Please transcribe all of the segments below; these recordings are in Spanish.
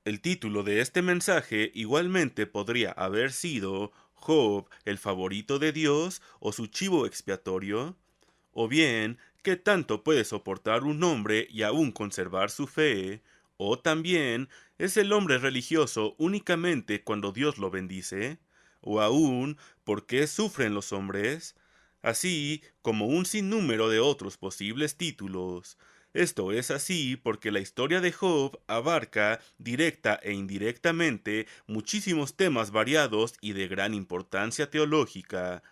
El título de este mensaje igualmente podría haber sido Job, el favorito de Dios, o su chivo expiatorio, o bien, ¿qué tanto puede soportar un hombre y aún conservar su fe? O también, ¿es el hombre religioso únicamente cuando Dios lo bendice? O aún, ¿por qué sufren los hombres? Así como un sinnúmero de otros posibles títulos. Esto es así porque la historia de Job abarca directa e indirectamente muchísimos temas variados y de gran importancia teológica.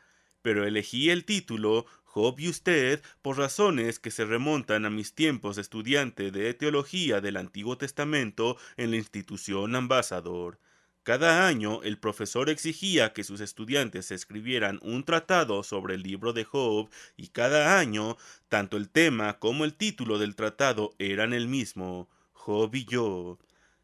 Pero elegí el título Job y usted por razones que se remontan a mis tiempos de estudiante de teología del Antiguo Testamento en la institución Ambassador. Cada año el profesor exigía que sus estudiantes escribieran un tratado sobre el libro de Job y cada año tanto el tema como el título del tratado eran el mismo, Job y yo.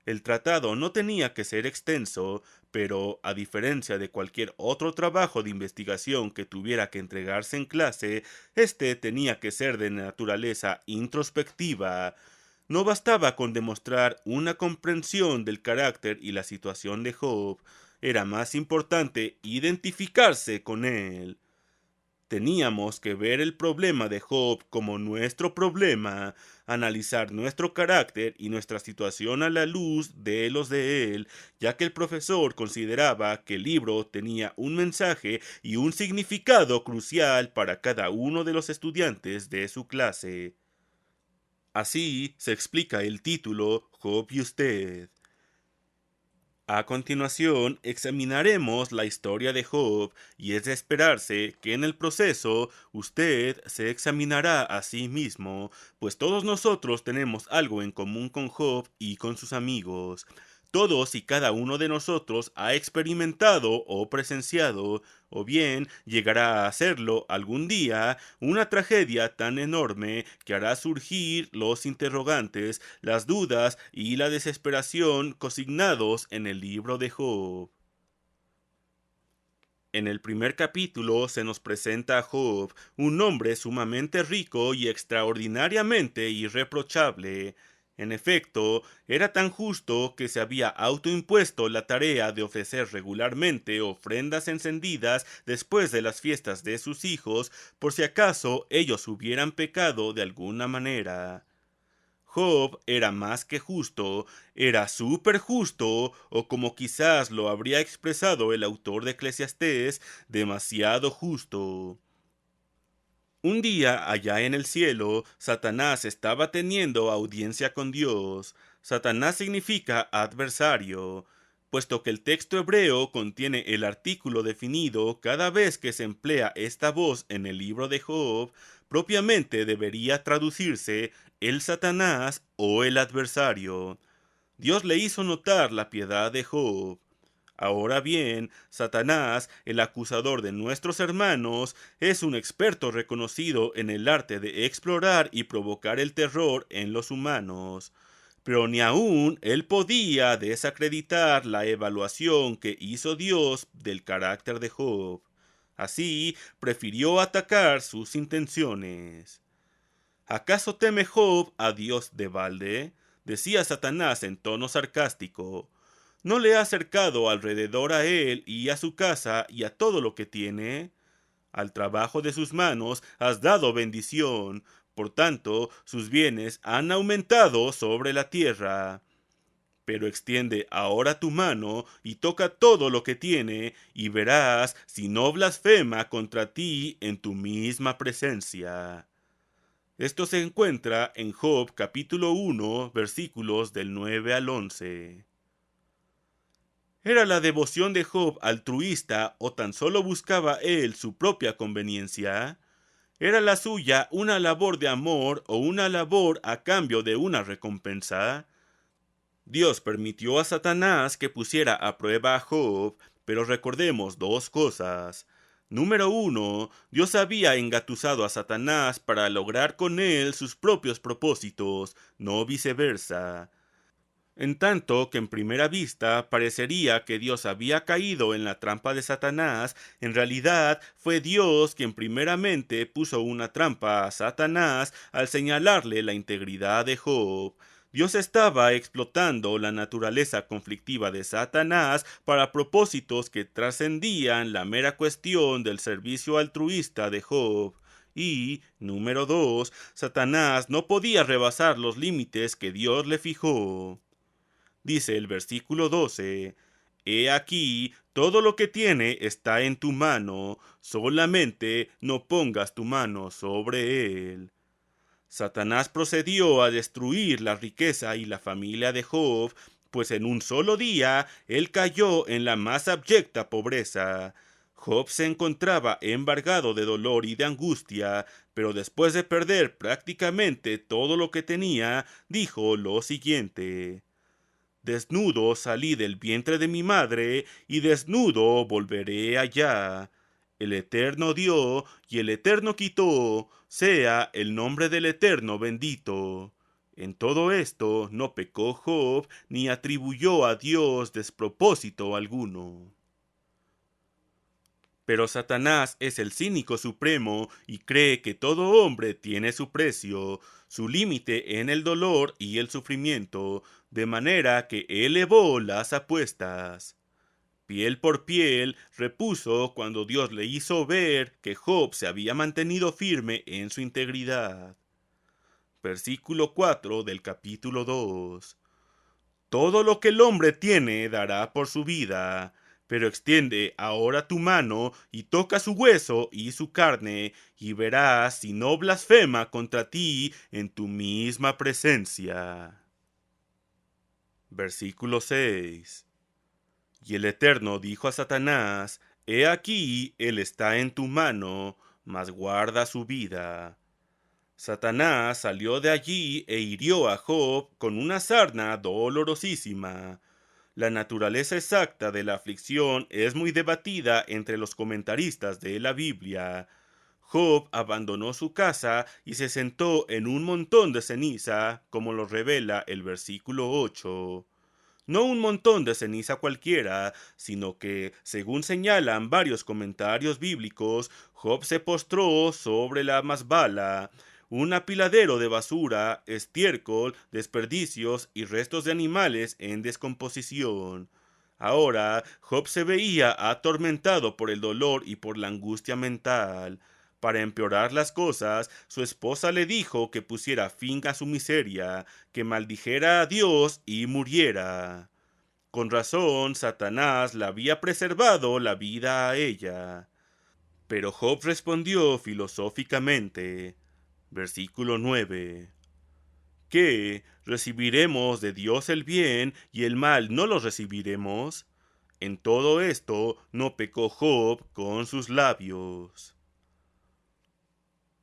El tratado no tenía que ser extenso, pero a diferencia de cualquier otro trabajo de investigación que tuviera que entregarse en clase, este tenía que ser de naturaleza introspectiva. No bastaba con demostrar una comprensión del carácter y la situación de Job, era más importante identificarse con él. Teníamos que ver el problema de Job como nuestro problema, analizar nuestro carácter y nuestra situación a la luz de los de él, ya que el profesor consideraba que el libro tenía un mensaje y un significado crucial para cada uno de los estudiantes de su clase. Así se explica el título Job y usted. A continuación, examinaremos la historia de Job y es de esperarse que en el proceso usted se examinará a sí mismo, pues todos nosotros tenemos algo en común con Job y con sus amigos. Todos y cada uno de nosotros ha experimentado o presenciado, o bien llegará a hacerlo algún día, una tragedia tan enorme que hará surgir los interrogantes, las dudas y la desesperación consignados en el libro de Job. En el primer capítulo se nos presenta a Job, un hombre sumamente rico y extraordinariamente irreprochable. En efecto, era tan justo que se había autoimpuesto la tarea de ofrecer regularmente ofrendas encendidas después de las fiestas de sus hijos, por si acaso ellos hubieran pecado de alguna manera. Job era más que justo, era súper justo, o como quizás lo habría expresado el autor de Eclesiastés, demasiado justo. Un día, allá en el cielo, Satanás estaba teniendo audiencia con Dios. Satanás significa adversario, puesto que el texto hebreo contiene el artículo definido cada vez que se emplea esta voz en el libro de Job, propiamente debería traducirse el Satanás o el adversario. Dios le hizo notar la piedad de Job. Ahora bien, Satanás, el acusador de nuestros hermanos, es un experto reconocido en el arte de explorar y provocar el terror en los humanos. Pero ni aun él podía desacreditar la evaluación que hizo Dios del carácter de Job. Así, prefirió atacar sus intenciones. ¿Acaso teme Job a Dios de balde? Decía Satanás en tono sarcástico. ¿No le ha acercado alrededor a él y a su casa y a todo lo que tiene? Al trabajo de sus manos has dado bendición, por tanto sus bienes han aumentado sobre la tierra. Pero extiende ahora tu mano y toca todo lo que tiene, y verás si no blasfema contra ti en tu misma presencia. Esto se encuentra en Job capítulo 1, versículos del 9 al 11. ¿Era la devoción de Job altruista o tan solo buscaba él su propia conveniencia? ¿Era la suya una labor de amor o una labor a cambio de una recompensa? Dios permitió a Satanás que pusiera a prueba a Job, pero recordemos dos cosas. Número uno, Dios había engatusado a Satanás para lograr con él sus propios propósitos, no viceversa. En tanto que en primera vista parecería que Dios había caído en la trampa de Satanás, en realidad fue Dios quien primeramente puso una trampa a Satanás al señalarle la integridad de Job. Dios estaba explotando la naturaleza conflictiva de Satanás para propósitos que trascendían la mera cuestión del servicio altruista de Job. Y, número 2, Satanás no podía rebasar los límites que Dios le fijó. Dice el versículo 12, He aquí, todo lo que tiene está en tu mano, solamente no pongas tu mano sobre él. Satanás procedió a destruir la riqueza y la familia de Job, pues en un solo día él cayó en la más abyecta pobreza. Job se encontraba embargado de dolor y de angustia, pero después de perder prácticamente todo lo que tenía, dijo lo siguiente: Desnudo salí del vientre de mi madre, y desnudo volveré allá. El Eterno dio, y el Eterno quitó, sea el nombre del Eterno bendito. En todo esto no pecó Job, ni atribuyó a Dios despropósito alguno. Pero Satanás es el cínico supremo y cree que todo hombre tiene su precio, su límite en el dolor y el sufrimiento, de manera que elevó las apuestas. Piel por piel repuso cuando Dios le hizo ver que Job se había mantenido firme en su integridad. Versículo 4 del capítulo 2. Todo lo que el hombre tiene dará por su vida, pero extiende ahora tu mano y toca su hueso y su carne, y verás si no blasfema contra ti en tu misma presencia. Versículo 6. Y el Eterno dijo a Satanás: He aquí, él está en tu mano, mas guarda su vida. Satanás salió de allí e hirió a Job con una sarna dolorosísima. La naturaleza exacta de la aflicción es muy debatida entre los comentaristas de la Biblia. Job abandonó su casa y se sentó en un montón de ceniza, como lo revela el versículo 8. No un montón de ceniza cualquiera, sino que, según señalan varios comentarios bíblicos, Job se postró sobre la mazbala, un apiladero de basura, estiércol, desperdicios y restos de animales en descomposición. Ahora, Job se veía atormentado por el dolor y por la angustia mental. Para empeorar las cosas, su esposa le dijo que pusiera fin a su miseria, que maldijera a Dios y muriera. Con razón, Satanás le había preservado la vida a ella. Pero Job respondió filosóficamente. Versículo 9. ¿Qué? ¿Recibiremos de Dios el bien y el mal no lo recibiremos? En todo esto no pecó Job con sus labios.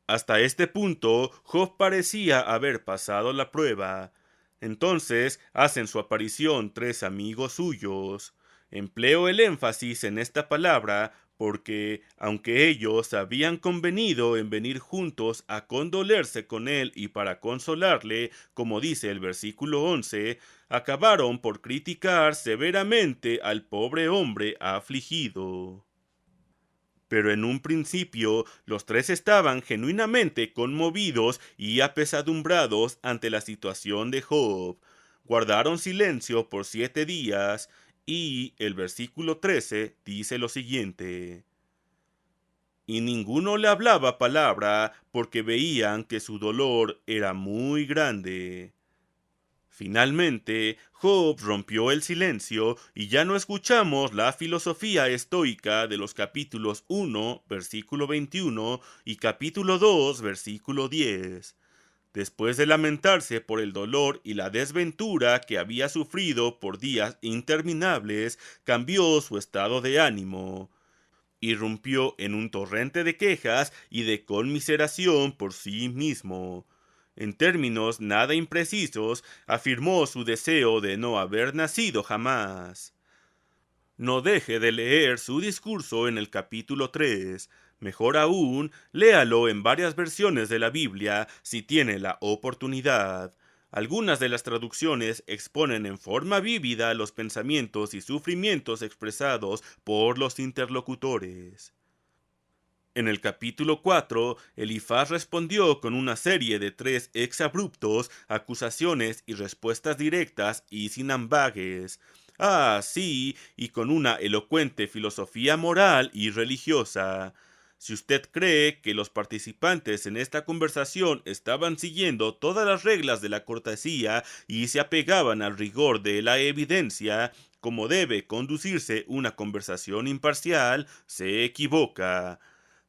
Hasta este punto, Job parecía haber pasado la prueba. Entonces hacen su aparición tres amigos suyos. Empleo el énfasis en esta palabra porque, aunque ellos habían convenido en venir juntos a condolerse con él y para consolarle, como dice el versículo 11, acabaron por criticar severamente al pobre hombre afligido. Pero en un principio los tres estaban genuinamente conmovidos y apesadumbrados ante la situación de Job. Guardaron silencio por 7 días y el versículo 13 dice lo siguiente: Y ninguno le hablaba palabra porque veían que su dolor era muy grande. Finalmente, Job rompió el silencio y ya no escuchamos la filosofía estoica de los capítulos 1, versículo 21 y capítulo 2, versículo 10. Después de lamentarse por el dolor y la desventura que había sufrido por días interminables, cambió su estado de ánimo. Irrumpió en un torrente de quejas y de conmiseración por sí mismo. En términos nada imprecisos, afirmó su deseo de no haber nacido jamás. No deje de leer su discurso en el capítulo 3. Mejor aún, léalo en varias versiones de la Biblia si tiene la oportunidad. Algunas de las traducciones exponen en forma vívida los pensamientos y sufrimientos expresados por los interlocutores. En el capítulo 4, Elifaz respondió con una serie de 3 exabruptos, acusaciones y respuestas directas y sin ambages. Ah, sí, y con una elocuente filosofía moral y religiosa. Si usted cree que los participantes en esta conversación estaban siguiendo todas las reglas de la cortesía y se apegaban al rigor de la evidencia, como debe conducirse una conversación imparcial, se equivoca.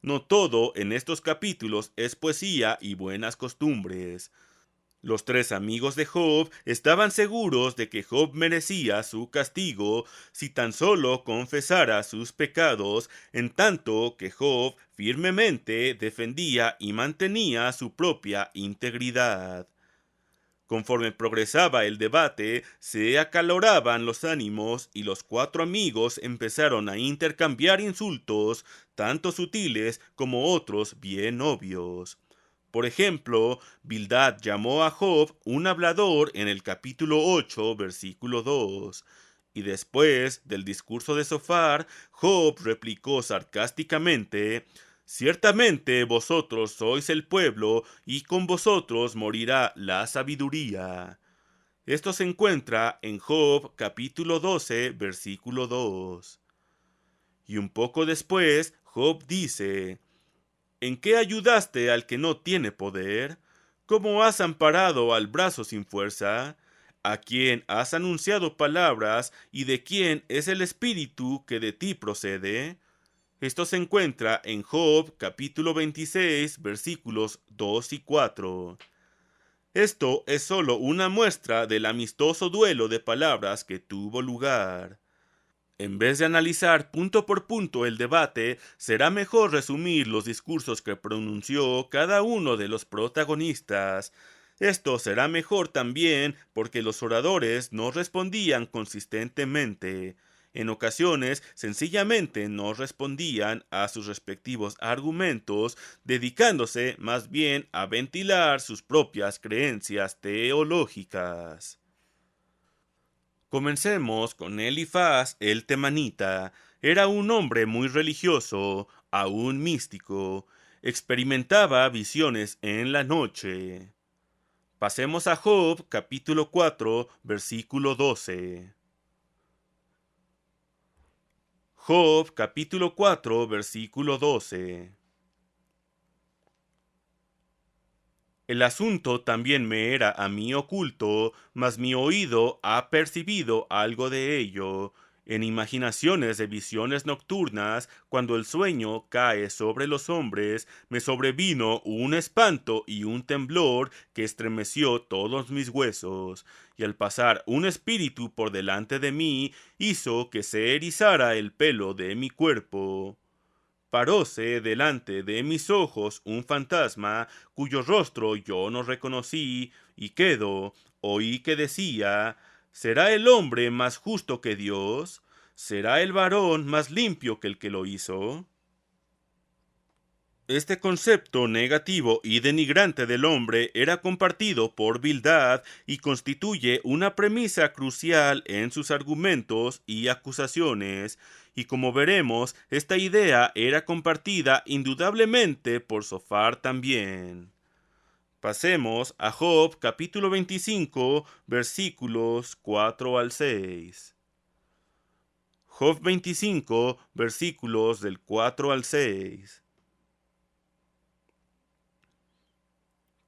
No todo en estos capítulos es poesía y buenas costumbres. Los 3 amigos de Job estaban seguros de que Job merecía su castigo si tan solo confesara sus pecados, en tanto que Job firmemente defendía y mantenía su propia integridad. Conforme progresaba el debate, se acaloraban los ánimos y los 4 amigos empezaron a intercambiar insultos, tanto sutiles como otros bien obvios. Por ejemplo, Bildad llamó a Job un hablador en el capítulo 8, versículo 2. Y después del discurso de Sofar, Job replicó sarcásticamente: Ciertamente vosotros sois el pueblo, y con vosotros morirá la sabiduría. Esto se encuentra en Job capítulo 12, versículo 2. Y un poco después, Job dice: ¿En qué ayudaste al que no tiene poder? ¿Cómo has amparado al brazo sin fuerza? ¿A quién has anunciado palabras y de quién es el espíritu que de ti procede? Esto se encuentra en Job capítulo 26 versículos 2 y 4. Esto es solo una muestra del amistoso duelo de palabras que tuvo lugar. En vez de analizar punto por punto el debate, será mejor resumir los discursos que pronunció cada uno de los protagonistas. Esto será mejor también porque los oradores no respondían consistentemente. En ocasiones, sencillamente no respondían a sus respectivos argumentos, dedicándose más bien a ventilar sus propias creencias teológicas. Comencemos con Elifaz el temanita. Era un hombre muy religioso, aún místico. Experimentaba visiones en la noche. Pasemos a Job, capítulo 4, versículo 12. Job, capítulo 4, versículo 12. El asunto también me era a mí oculto, mas mi oído ha percibido algo de ello. En imaginaciones de visiones nocturnas, cuando el sueño cae sobre los hombres, me sobrevino un espanto y un temblor que estremeció todos mis huesos, y al pasar un espíritu por delante de mí, hizo que se erizara el pelo de mi cuerpo. Paróse delante de mis ojos un fantasma, cuyo rostro yo no reconocí, y oí que decía: ¿Será el hombre más justo que Dios? ¿Será el varón más limpio que el que lo hizo? Este concepto negativo y denigrante del hombre era compartido por Bildad y constituye una premisa crucial en sus argumentos y acusaciones, y como veremos, esta idea era compartida indudablemente por Sofar también. Pasemos a Job capítulo 25 versículos 4 al 6. Job 25 versículos del 4 al 6.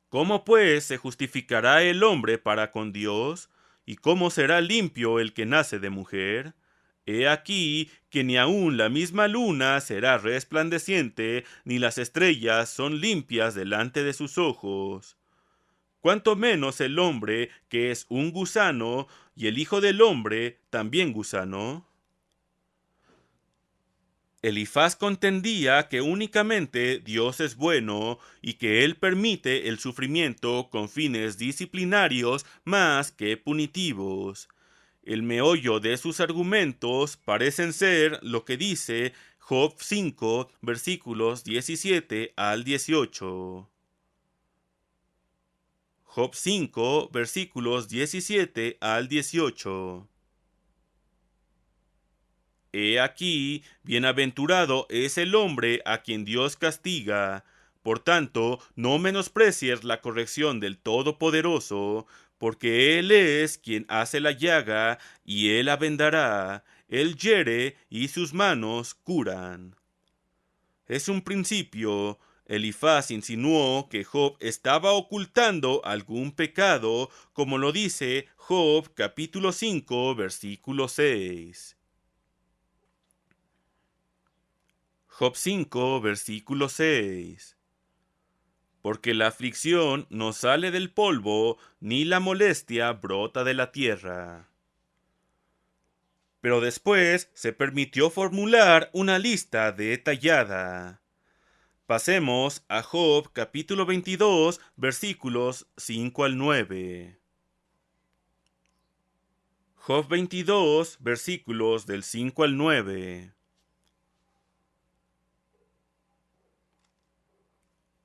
¿Cómo pues se justificará el hombre para con Dios? ¿Y cómo será limpio el que nace de mujer? He aquí que ni aun la misma luna será resplandeciente, ni las estrellas son limpias delante de sus ojos. Cuanto menos el hombre, que es un gusano, y el Hijo del hombre, también gusano. Elifaz contendía que únicamente Dios es bueno y que Él permite el sufrimiento con fines disciplinarios más que punitivos. El meollo de sus argumentos parecen ser lo que dice Job 5, versículos 17 al 18. Job 5, versículos 17 al 18. he aquí, bienaventurado es el hombre a quien Dios castiga. Por tanto, no menosprecies la corrección del Todopoderoso, porque Él es quien hace la llaga, y Él la vendará. Él hiere, y sus manos curan. Es un principio. Elifaz insinuó que Job estaba ocultando algún pecado, como lo dice Job capítulo 5, versículo 6. Job 5, versículo 6. Porque la aflicción no sale del polvo, ni la molestia brota de la tierra. Pero después se permitió formular una lista detallada. Pasemos a Job capítulo 22, versículos 5 al 9. Job 22, versículos del 5 al 9.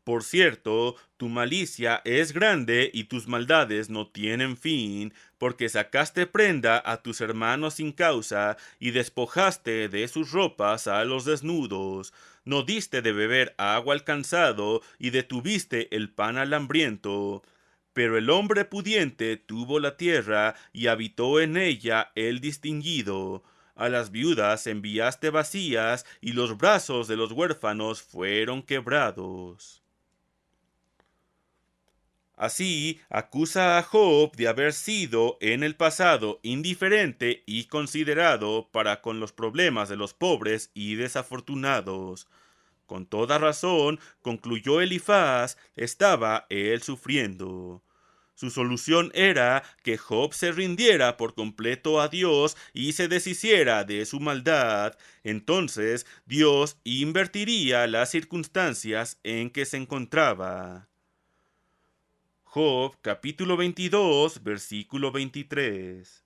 Por cierto, tu malicia es grande y tus maldades no tienen fin, porque sacaste prenda a tus hermanos sin causa y despojaste de sus ropas a los desnudos. No diste de beber agua al cansado y detuviste el pan al hambriento. Pero el hombre pudiente tuvo la tierra y habitó en ella el distinguido. A las viudas enviaste vacías y los brazos de los huérfanos fueron quebrados. Así, acusa a Job de haber sido en el pasado indiferente y considerado para con los problemas de los pobres y desafortunados. Con toda razón, concluyó Elifaz, estaba él sufriendo. Su solución era que Job se rindiera por completo a Dios y se deshiciera de su maldad. Entonces Dios invertiría las circunstancias en que se encontraba. Job capítulo 22, versículo 23.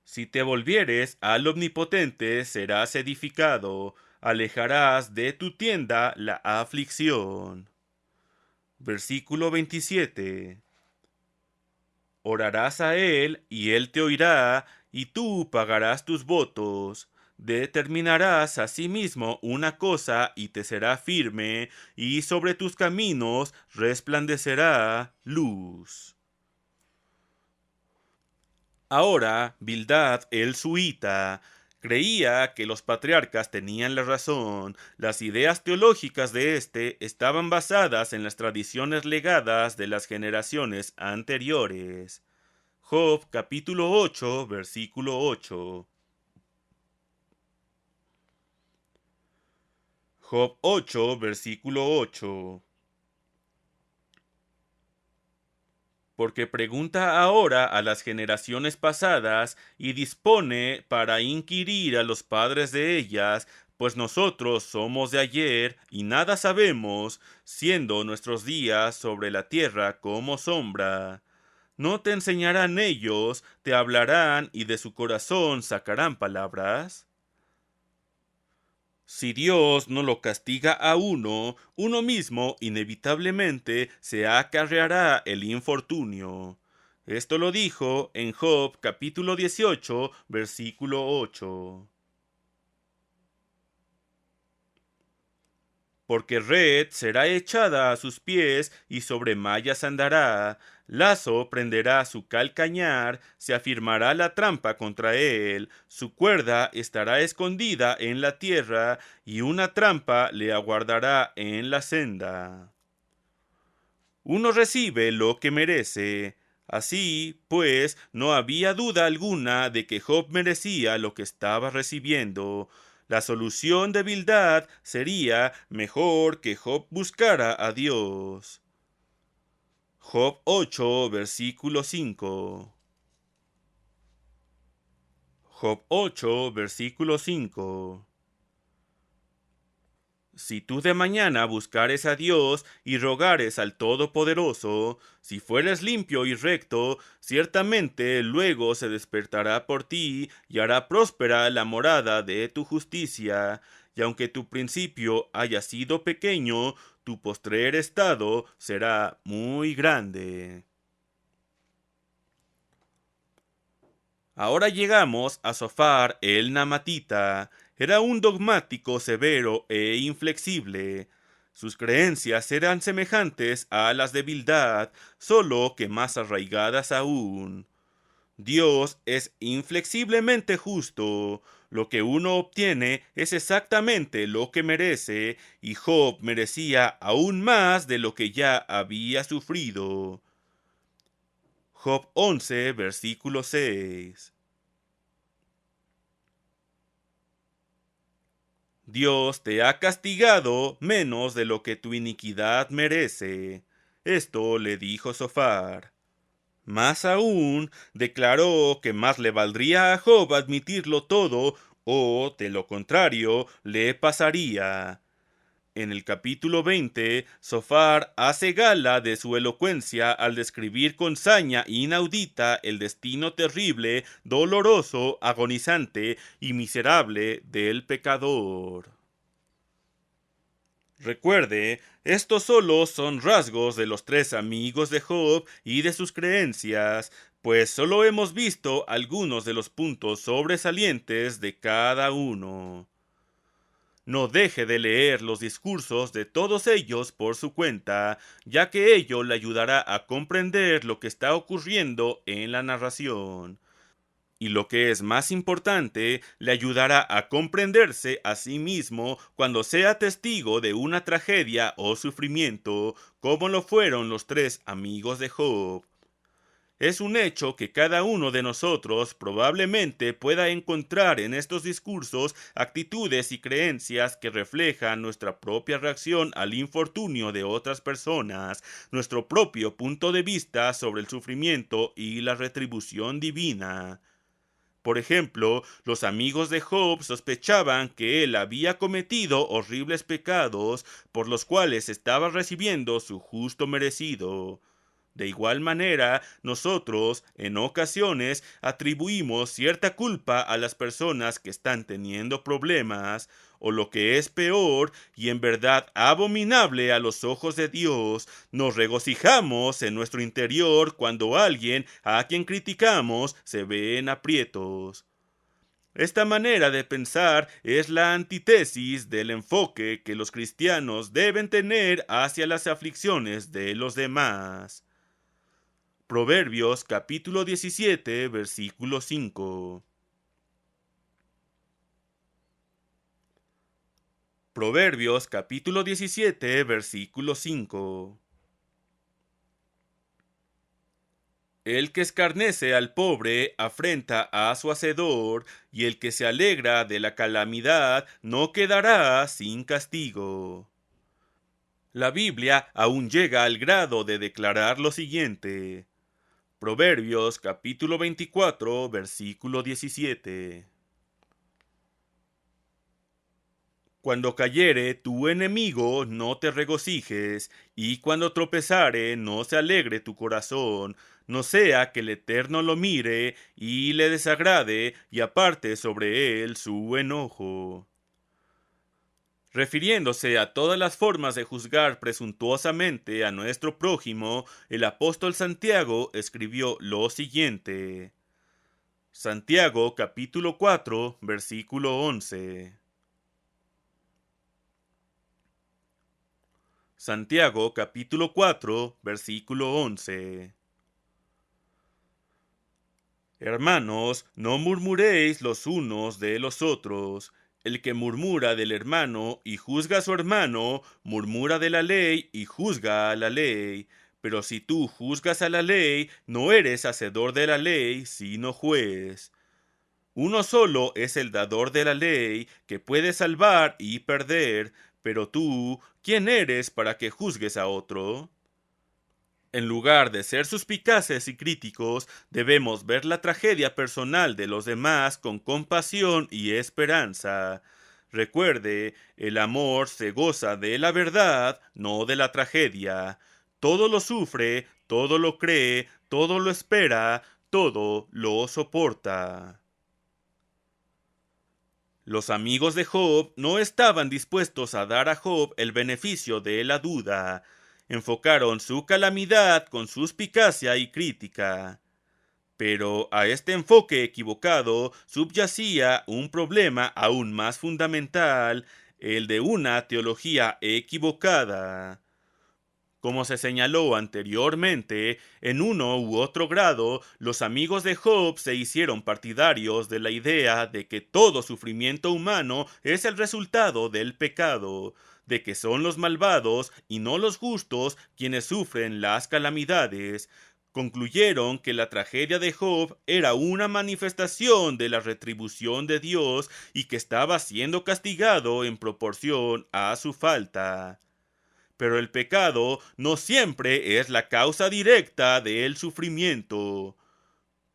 Si te volvieres al Omnipotente, serás edificado, alejarás de tu tienda la aflicción. Versículo 27. Orarás a él, y él te oirá, y tú pagarás tus votos. Determinarás asimismo una cosa y te será firme, y sobre tus caminos resplandecerá luz. Ahora, Bildad el suita creía que los patriarcas tenían la razón. Las ideas teológicas de éste estaban basadas en las tradiciones legadas de las generaciones anteriores. Job capítulo 8, versículo 8. Job 8, versículo 8. Porque pregunta ahora a las generaciones pasadas y dispone para inquirir a los padres de ellas, pues nosotros somos de ayer y nada sabemos, siendo nuestros días sobre la tierra como sombra. ¿No te enseñarán ellos, te hablarán y de su corazón sacarán palabras? Si Dios no lo castiga a uno, uno mismo inevitablemente se acarreará el infortunio. Esto lo dijo en Job capítulo 18, versículo 8. Porque red será echada a sus pies y sobre mallas andará, lazo prenderá su calcañar, se afirmará la trampa contra él, su cuerda estará escondida en la tierra, y una trampa le aguardará en la senda. Uno recibe lo que merece. Así, pues, no había duda alguna de que Job merecía lo que estaba recibiendo. La solución de Bildad sería mejor que Job buscara a Dios. Job 8, versículo 5. Job 8, versículo 5. Si tú de mañana buscares a Dios y rogares al Todopoderoso, si fueres limpio y recto, ciertamente luego se despertará por ti y hará próspera la morada de tu justicia. Y aunque tu principio haya sido pequeño, tu postrer estado será muy grande. Ahora llegamos a Zofar el Namatita. Era un dogmático severo e inflexible. Sus creencias eran semejantes a las de Bildad, solo que más arraigadas aún. Dios es inflexiblemente justo. Lo que uno obtiene es exactamente lo que merece, y Job merecía aún más de lo que ya había sufrido. Job 11, versículo 6. Dios te ha castigado menos de lo que tu iniquidad merece. Esto le dijo Zofar. Más aún, declaró que más le valdría a Job admitirlo todo, o, de lo contrario, le pasaría. En el capítulo 20, Zofar hace gala de su elocuencia al describir con saña inaudita el destino terrible, doloroso, agonizante y miserable del pecador. Recuerde, estos solo son rasgos de los tres amigos de Job y de sus creencias, pues solo hemos visto algunos de los puntos sobresalientes de cada uno. No deje de leer los discursos de todos ellos por su cuenta, ya que ello le ayudará a comprender lo que está ocurriendo en la narración. Y lo que es más importante, le ayudará a comprenderse a sí mismo cuando sea testigo de una tragedia o sufrimiento, como lo fueron los tres amigos de Job. Es un hecho que cada uno de nosotros probablemente pueda encontrar en estos discursos actitudes y creencias que reflejan nuestra propia reacción al infortunio de otras personas, nuestro propio punto de vista sobre el sufrimiento y la retribución divina. Por ejemplo, los amigos de Job sospechaban que él había cometido horribles pecados por los cuales estaba recibiendo su justo merecido. De igual manera, nosotros, en ocasiones, atribuimos cierta culpa a las personas que están teniendo problemas, o lo que es peor, y en verdad abominable a los ojos de Dios, nos regocijamos en nuestro interior cuando alguien a quien criticamos se ve en aprietos. Esta manera de pensar es la antítesis del enfoque que los cristianos deben tener hacia las aflicciones de los demás. Proverbios capítulo 17, versículo 5. Proverbios capítulo 17, versículo 5. El que escarnece al pobre afrenta a su hacedor, y el que se alegra de la calamidad no quedará sin castigo. La Biblia aún llega al grado de declarar lo siguiente. Proverbios capítulo 24, versículo 17. Cuando cayere tu enemigo, no te regocijes, y cuando tropezare, no se alegre tu corazón, no sea que el Eterno lo mire, y le desagrade, y aparte sobre él su enojo. Refiriéndose a todas las formas de juzgar presuntuosamente a nuestro prójimo, el apóstol Santiago escribió lo siguiente. Santiago capítulo 4, versículo 11. Santiago capítulo 4, versículo 11. Hermanos, no murmuréis los unos de los otros. El que murmura del hermano y juzga a su hermano, murmura de la ley y juzga a la ley. Pero si tú juzgas a la ley, no eres hacedor de la ley, sino juez. Uno solo es el dador de la ley, que puede salvar y perder, pero tú, ¿quién eres para que juzgues a otro? En lugar de ser suspicaces y críticos, debemos ver la tragedia personal de los demás con compasión y esperanza. Recuerde, el amor se goza de la verdad, no de la tragedia. Todo lo sufre, todo lo cree, todo lo espera, todo lo soporta. Los amigos de Job no estaban dispuestos a dar a Job el beneficio de la duda. Enfocaron su calamidad con suspicacia y crítica. Pero a este enfoque equivocado subyacía un problema aún más fundamental, el de una teología equivocada. Como se señaló anteriormente, en uno u otro grado, los amigos de Job se hicieron partidarios de la idea de que todo sufrimiento humano es el resultado del pecado, de que son los malvados y no los justos quienes sufren las calamidades. Concluyeron que la tragedia de Job era una manifestación de la retribución de Dios y que estaba siendo castigado en proporción a su falta. Pero el pecado no siempre es la causa directa del sufrimiento.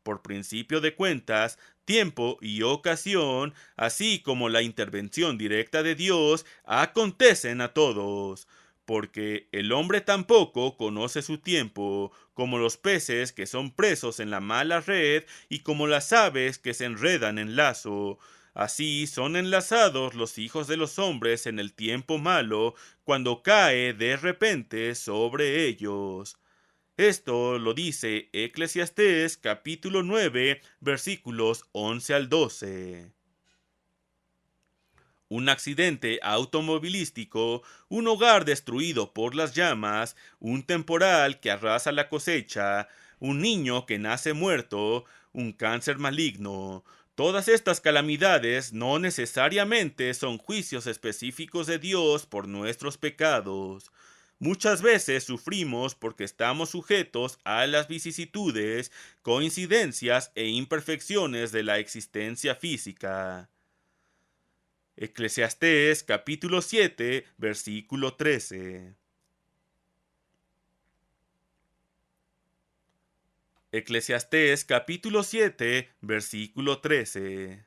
Por principio de cuentas, tiempo y ocasión, así como la intervención directa de Dios, acontecen a todos, porque el hombre tampoco conoce su tiempo, como los peces que son presos en la mala red y como las aves que se enredan en lazo. Así son enlazados los hijos de los hombres en el tiempo malo, cuando cae de repente sobre ellos. Esto lo dice Eclesiastés capítulo 9, versículos 11 al 12. Un accidente automovilístico, un hogar destruido por las llamas, un temporal que arrasa la cosecha, un niño que nace muerto, un cáncer maligno. Todas estas calamidades no necesariamente son juicios específicos de Dios por nuestros pecados. Muchas veces sufrimos porque estamos sujetos a las vicisitudes, coincidencias e imperfecciones de la existencia física. Eclesiastés capítulo 7, versículo 13. Eclesiastés capítulo 7, versículo 13.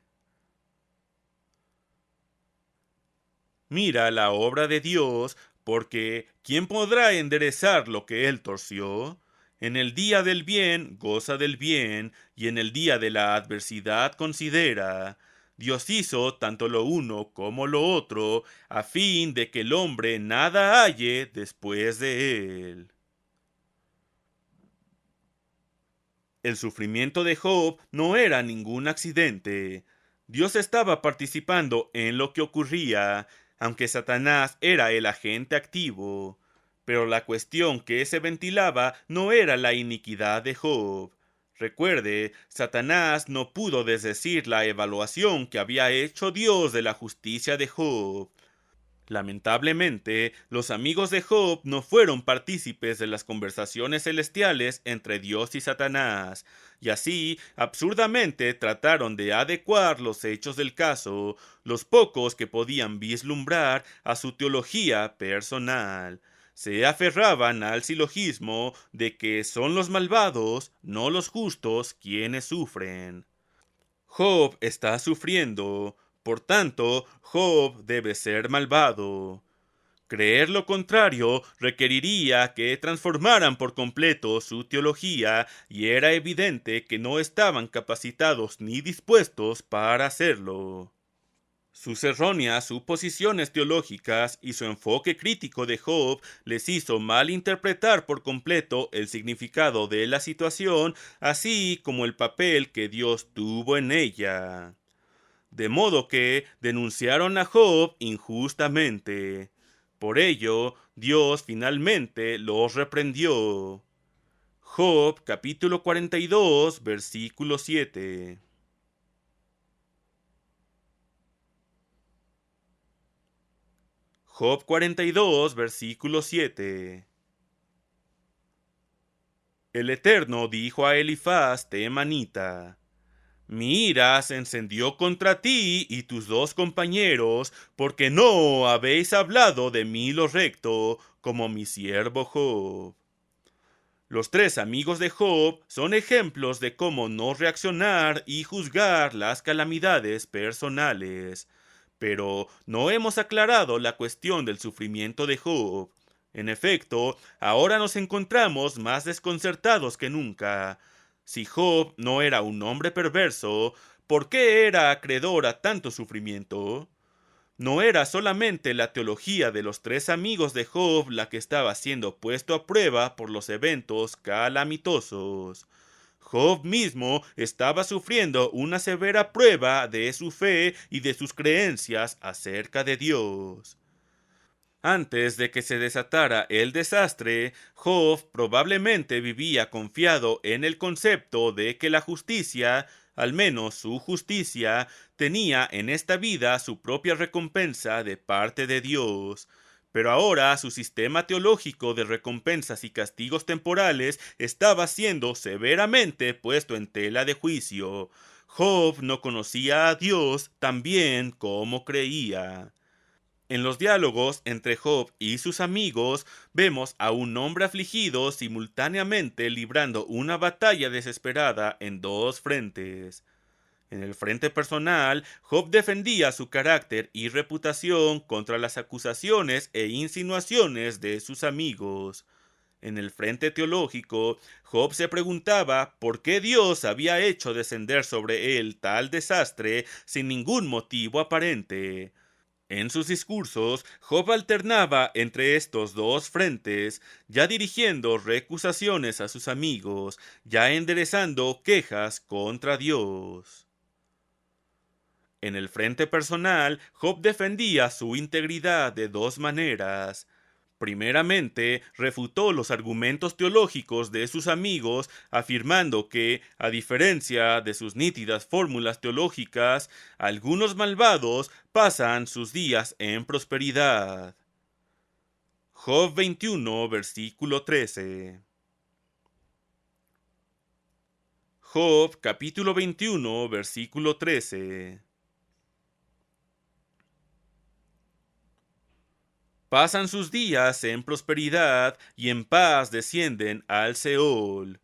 Mira la obra de Dios, porque ¿quién podrá enderezar lo que él torció? En el día del bien goza del bien, y en el día de la adversidad considera. Dios hizo tanto lo uno como lo otro, a fin de que el hombre nada halle después de él. El sufrimiento de Job no era ningún accidente. Dios estaba participando en lo que ocurría, aunque Satanás era el agente activo. Pero la cuestión que se ventilaba no era la iniquidad de Job. Recuerde, Satanás no pudo desdecir la evaluación que había hecho Dios de la justicia de Job. Lamentablemente, los amigos de Job no fueron partícipes de las conversaciones celestiales entre Dios y Satanás, y así absurdamente trataron de adecuar los hechos del caso, los pocos que podían vislumbrar, a su teología personal. Se aferraban al silogismo de que son los malvados, no los justos, quienes sufren. Job está sufriendo. Por tanto, Job debe ser malvado. Creer lo contrario requeriría que transformaran por completo su teología, y era evidente que no estaban capacitados ni dispuestos para hacerlo. Sus erróneas suposiciones teológicas y su enfoque crítico de Job les hizo malinterpretar por completo el significado de la situación, así como el papel que Dios tuvo en ella. De modo que denunciaron a Job injustamente. Por ello, Dios finalmente los reprendió. Job capítulo 42, versículo 7. Job 42, versículo 7. El Eterno dijo a Elifaz temanita: Mi ira se encendió contra ti y tus dos compañeros, porque no habéis hablado de mí lo recto, como mi siervo Job. Los tres amigos de Job son ejemplos de cómo no reaccionar y juzgar las calamidades personales. Pero no hemos aclarado la cuestión del sufrimiento de Job. En efecto, ahora nos encontramos más desconcertados que nunca. Si Job no era un hombre perverso, ¿por qué era acreedor a tanto sufrimiento? No era solamente la teología de los tres amigos de Job la que estaba siendo puesto a prueba por los eventos calamitosos. Job mismo estaba sufriendo una severa prueba de su fe y de sus creencias acerca de Dios. Antes de que se desatara el desastre, Job probablemente vivía confiado en el concepto de que la justicia, al menos su justicia, tenía en esta vida su propia recompensa de parte de Dios. Pero ahora su sistema teológico de recompensas y castigos temporales estaba siendo severamente puesto en tela de juicio. Job no conocía a Dios tan bien como creía. En los diálogos entre Job y sus amigos vemos a un hombre afligido simultáneamente librando una batalla desesperada en dos frentes. En el frente personal, Job defendía su carácter y reputación contra las acusaciones e insinuaciones de sus amigos. En el frente teológico, Job se preguntaba por qué Dios había hecho descender sobre él tal desastre sin ningún motivo aparente. En sus discursos, Job alternaba entre estos dos frentes, ya dirigiendo recusaciones a sus amigos, ya enderezando quejas contra Dios. En el frente personal, Job defendía su integridad de dos maneras. Primeramente, refutó los argumentos teológicos de sus amigos, afirmando que, a diferencia de sus nítidas fórmulas teológicas, algunos malvados pasan sus días en prosperidad. Job 21, versículo 13. Job capítulo 21, versículo 13. Pasan sus días en prosperidad y en paz descienden al Seol.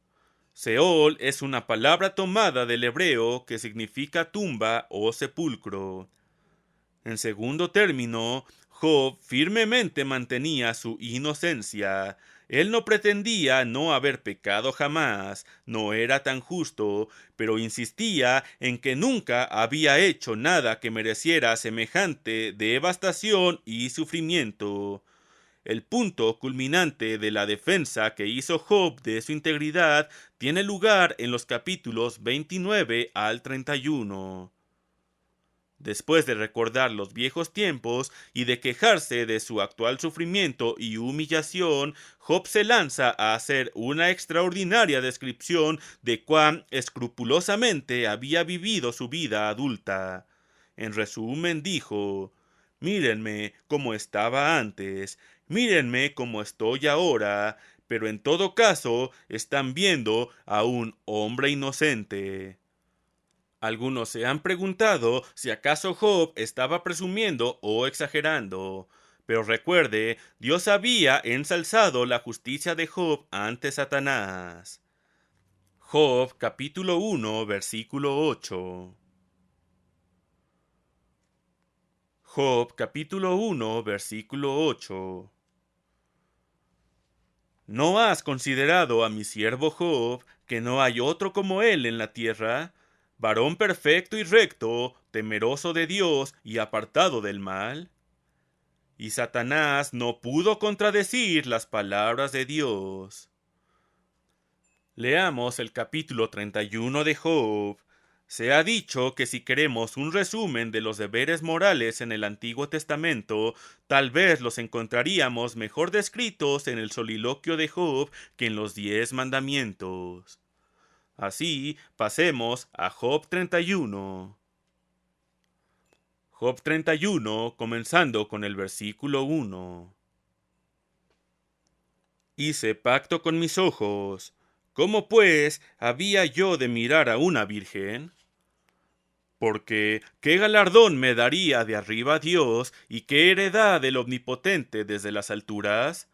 Seol es una palabra tomada del hebreo que significa tumba o sepulcro. En segundo término, Job firmemente mantenía su inocencia. Él no pretendía no haber pecado jamás, no era tan justo, pero insistía en que nunca había hecho nada que mereciera semejante devastación y sufrimiento. El punto culminante de la defensa que hizo Job de su integridad tiene lugar en los capítulos 29 al 31. Después de recordar los viejos tiempos y de quejarse de su actual sufrimiento y humillación, Job se lanza a hacer una extraordinaria descripción de cuán escrupulosamente había vivido su vida adulta. En resumen, dijo: mírenme como estaba antes, mírenme como estoy ahora, pero en todo caso están viendo a un hombre inocente. Algunos se han preguntado si acaso Job estaba presumiendo o exagerando. Pero recuerde, Dios había ensalzado la justicia de Job ante Satanás. Job capítulo 1 versículo 8. Job capítulo 1 versículo 8. ¿No has considerado a mi siervo Job, que no hay otro como él en la tierra, varón perfecto y recto, temeroso de Dios y apartado del mal? Y Satanás no pudo contradecir las palabras de Dios. Leamos el capítulo 31 de Job. Se ha dicho que si queremos un resumen de los deberes morales en el Antiguo Testamento, tal vez los encontraríamos mejor descritos en el soliloquio de Job que en los 10 mandamientos. Así, pasemos a Job 31. Job 31, comenzando con el versículo 1. Hice pacto con mis ojos. ¿Cómo pues había yo de mirar a una virgen? Porque ¿qué galardón me daría de arriba Dios y qué heredad del Omnipotente desde las alturas?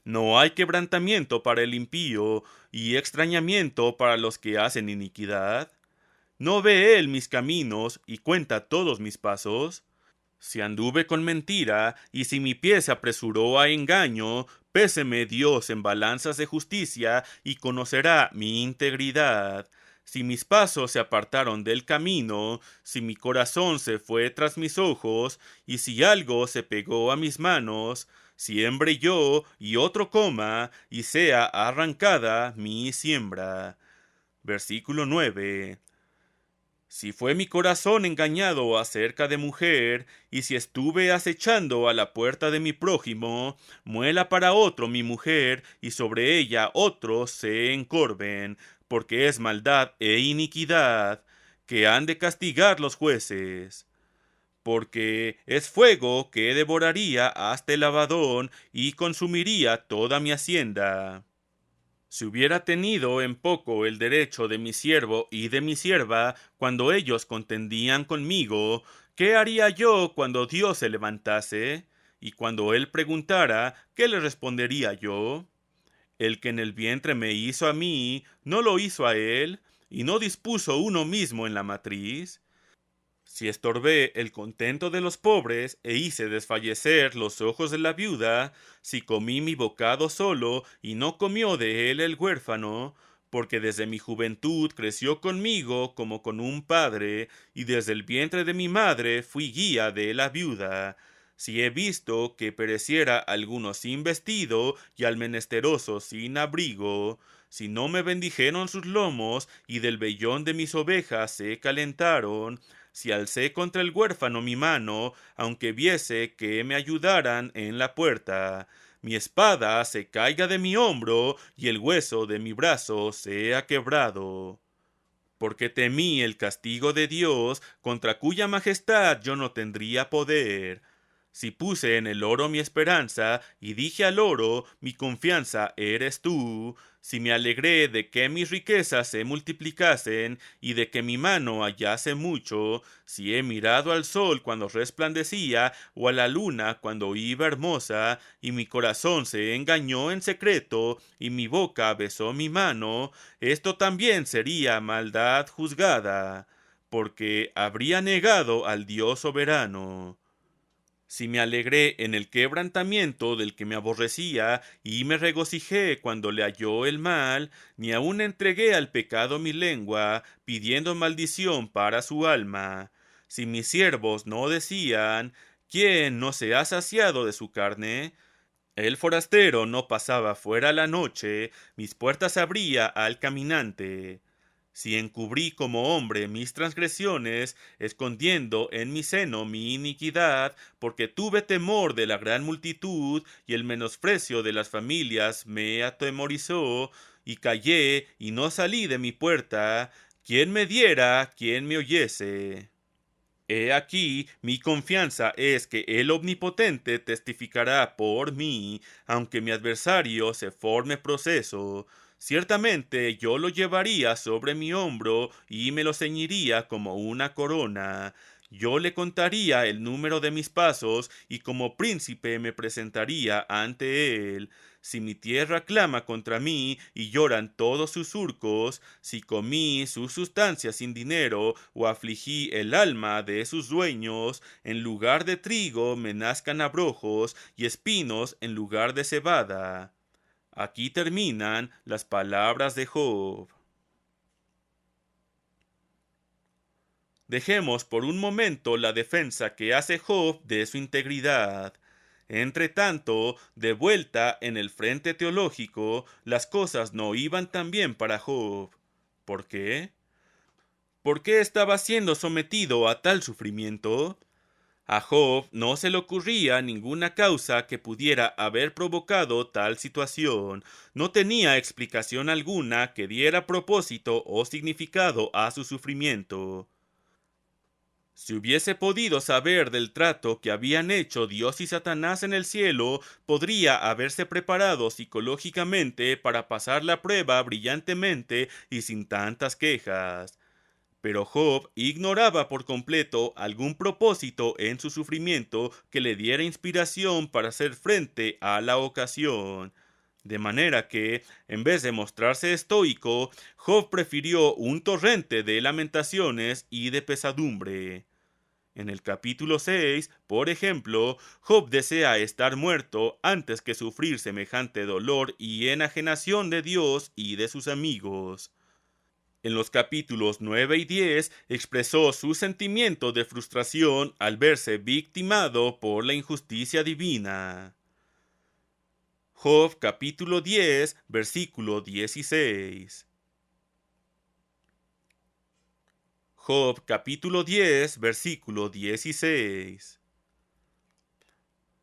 No hay quebrantamiento para el impío y extrañamiento para los que hacen iniquidad. ¿No ve él mis caminos y cuenta todos mis pasos? Si anduve con mentira, y si mi pie se apresuró a engaño, péseme Dios en balanzas de justicia, y conocerá mi integridad. Si mis pasos se apartaron del camino, si mi corazón se fue tras mis ojos, y si algo se pegó a mis manos, siembre yo, y otro coma, y sea arrancada mi siembra. Versículo 9. Si fue mi corazón engañado acerca de mujer, y si estuve acechando a la puerta de mi prójimo, muela para otro mi mujer, y sobre ella otros se encorven, porque es maldad e iniquidad, que han de castigar los jueces. Porque es fuego que devoraría hasta el lavadón, y consumiría toda mi hacienda. Si hubiera tenido en poco el derecho de mi siervo y de mi sierva cuando ellos contendían conmigo, ¿qué haría yo cuando Dios se levantase? Y cuando él preguntara, ¿qué le respondería yo? El que en el vientre me hizo a mí, ¿no lo hizo a él? ¿Y no dispuso uno mismo en la matriz? Si estorbé el contento de los pobres e hice desfallecer los ojos de la viuda, si comí mi bocado solo y no comió de él el huérfano, porque desde mi juventud creció conmigo como con un padre, y desde el vientre de mi madre fui guía de la viuda. Si he visto que pereciera alguno sin vestido y al menesteroso sin abrigo, si no me bendijeron sus lomos y del vellón de mis ovejas se calentaron, si alcé contra el huérfano mi mano, aunque viese que me ayudaran en la puerta, mi espada se caiga de mi hombro y el hueso de mi brazo sea quebrado. Porque temí el castigo de Dios, contra cuya majestad yo no tendría poder. Si puse en el oro mi esperanza, y dije al oro, mi confianza eres tú, si me alegré de que mis riquezas se multiplicasen, y de que mi mano hallase mucho, si he mirado al sol cuando resplandecía, o a la luna cuando iba hermosa, y mi corazón se engañó en secreto, y mi boca besó mi mano, esto también sería maldad juzgada, porque habría negado al Dios soberano. Si me alegré en el quebrantamiento del que me aborrecía, y me regocijé cuando le halló el mal, ni aun entregué al pecado mi lengua, pidiendo maldición para su alma. Si mis siervos no decían, ¿quién no se ha saciado de su carne? El forastero no pasaba fuera la noche, mis puertas abría al caminante. Si encubrí como hombre mis transgresiones, escondiendo en mi seno mi iniquidad, porque tuve temor de la gran multitud, y el menosprecio de las familias me atemorizó, y callé y no salí de mi puerta, ¿quién me diera, quién me oyese? He aquí, mi confianza es que el Omnipotente testificará por mí, aunque mi adversario se forme proceso. Ciertamente yo lo llevaría sobre mi hombro y me lo ceñiría como una corona. Yo le contaría el número de mis pasos y como príncipe me presentaría ante él. Si mi tierra clama contra mí y lloran todos sus surcos, si comí su sustancia sin dinero o afligí el alma de sus dueños, en lugar de trigo me nazcan abrojos y espinos en lugar de cebada. Aquí terminan las palabras de Job. Dejemos por un momento la defensa que hace Job de su integridad. Entre tanto, de vuelta en el frente teológico, las cosas no iban tan bien para Job. ¿Por qué? ¿Por qué estaba siendo sometido a tal sufrimiento? A Job no se le ocurría ninguna causa que pudiera haber provocado tal situación. No tenía explicación alguna que diera propósito o significado a su sufrimiento. Si hubiese podido saber del trato que habían hecho Dios y Satanás en el cielo, podría haberse preparado psicológicamente para pasar la prueba brillantemente y sin tantas quejas. Pero Job ignoraba por completo algún propósito en su sufrimiento que le diera inspiración para hacer frente a la ocasión. De manera que, en vez de mostrarse estoico, Job prefirió un torrente de lamentaciones y de pesadumbre. En el capítulo 6, por ejemplo, Job desea estar muerto antes que sufrir semejante dolor y enajenación de Dios y de sus amigos. En los capítulos 9 y 10 expresó su sentimiento de frustración al verse victimado por la injusticia divina. Job capítulo 10, versículo 16. Job capítulo 10, versículo 16.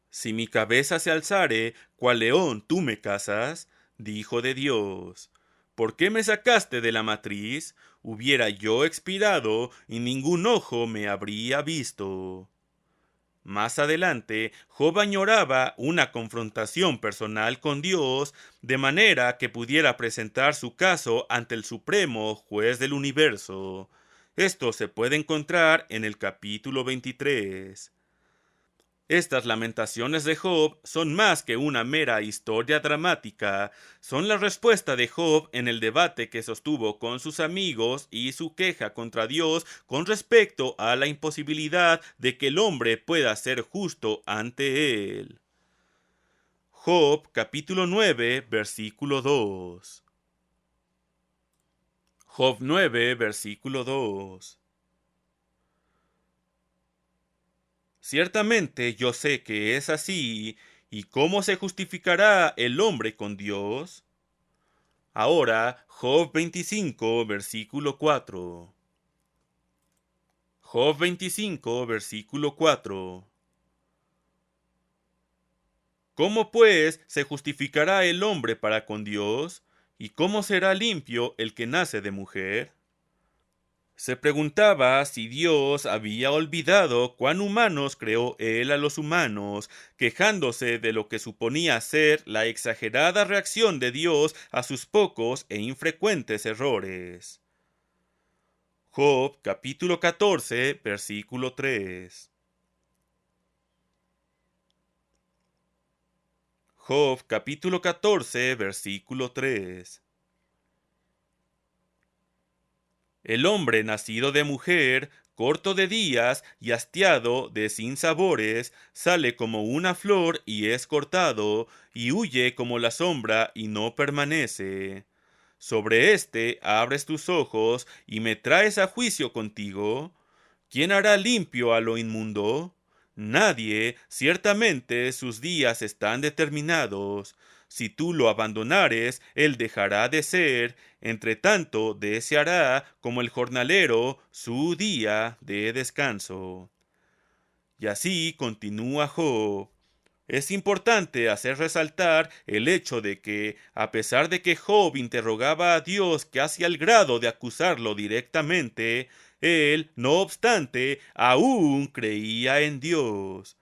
Si mi cabeza se alzare, cual león tú me cazas, dijo de Dios. ¿Por qué me sacaste de la matriz? Hubiera yo expirado y ningún ojo me habría visto. Más adelante, Job añoraba una confrontación personal con Dios, de manera que pudiera presentar su caso ante el Supremo Juez del Universo. Esto se puede encontrar en el capítulo 23. Estas lamentaciones de Job son más que una mera historia dramática, son la respuesta de Job en el debate que sostuvo con sus amigos y su queja contra Dios con respecto a la imposibilidad de que el hombre pueda ser justo ante él. Job capítulo 9 versículo 2. Job 9 versículo 2. Ciertamente yo sé que es así, ¿y cómo se justificará el hombre con Dios? Ahora, Job 25, versículo 4. Job 25, versículo 4. ¿Cómo pues se justificará el hombre para con Dios? ¿Y cómo será limpio el que nace de mujer? Se preguntaba si Dios había olvidado cuán humanos creó él a los humanos, quejándose de lo que suponía ser la exagerada reacción de Dios a sus pocos e infrecuentes errores. Job capítulo 14, versículo 3. Job capítulo 14, versículo 3. El hombre nacido de mujer, corto de días y hastiado de sinsabores, sale como una flor y es cortado, y huye como la sombra y no permanece. Sobre éste abres tus ojos y me traes a juicio contigo. ¿Quién hará limpio a lo inmundo? Nadie, ciertamente sus días están determinados. Si tú lo abandonares, él dejará de ser, entre tanto deseará como el jornalero su día de descanso. Y así continúa Job. Es importante hacer resaltar el hecho de que, a pesar de que Job interrogaba a Dios casi al grado de acusarlo directamente, él, no obstante, aún creía en Dios.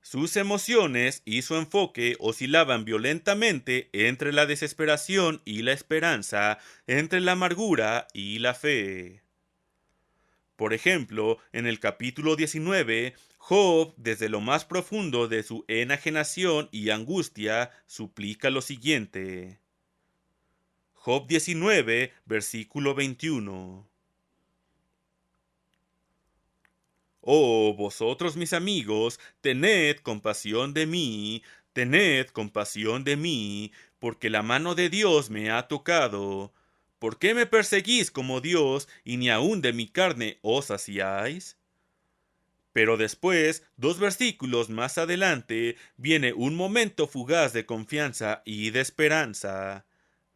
Sus emociones y su enfoque oscilaban violentamente entre la desesperación y la esperanza, entre la amargura y la fe. Por ejemplo, en el capítulo 19, Job, desde lo más profundo de su enajenación y angustia, suplica lo siguiente. Job 19, versículo 21. Oh, vosotros mis amigos, tened compasión de mí, porque la mano de Dios me ha tocado. ¿Por qué me perseguís como Dios, y ni aun de mi carne os saciáis? Pero después, dos versículos más adelante, viene un momento fugaz de confianza y de esperanza.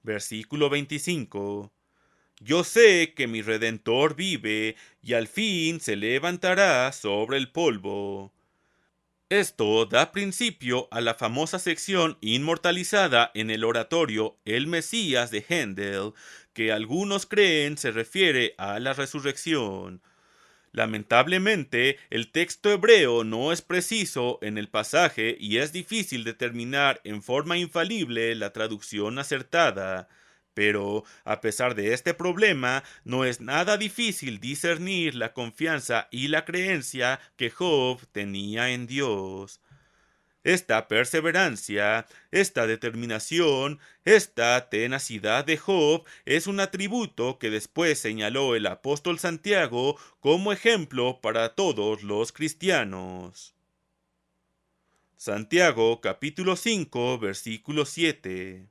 Versículo 25. Yo sé que mi Redentor vive, y al fin se levantará sobre el polvo. Esto da principio a la famosa sección inmortalizada en el oratorio El Mesías de Händel, que algunos creen se refiere a la resurrección. Lamentablemente, el texto hebreo no es preciso en el pasaje y es difícil determinar en forma infalible la traducción acertada. Pero, a pesar de este problema, no es nada difícil discernir la confianza y la creencia que Job tenía en Dios. Esta perseverancia, esta determinación, esta tenacidad de Job es un atributo que después señaló el apóstol Santiago como ejemplo para todos los cristianos. Santiago capítulo 5 versículo 7.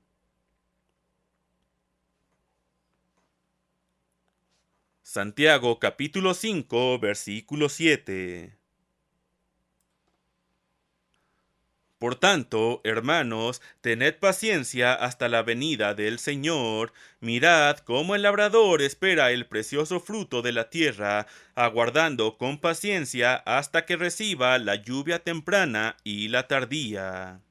Santiago capítulo 5 versículo 7. Por tanto, hermanos, tened paciencia hasta la venida del Señor. Mirad cómo el labrador espera el precioso fruto de la tierra, aguardando con paciencia hasta que reciba la lluvia temprana y la tardía.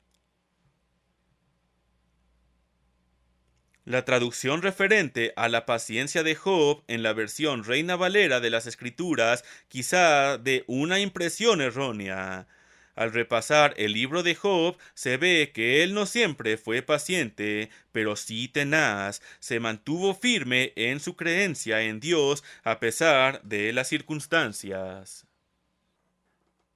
La traducción referente a la paciencia de Job en la versión Reina Valera de las Escrituras quizá dé una impresión errónea. Al repasar el libro de Job, se ve que él no siempre fue paciente, pero sí tenaz, se mantuvo firme en su creencia en Dios a pesar de las circunstancias.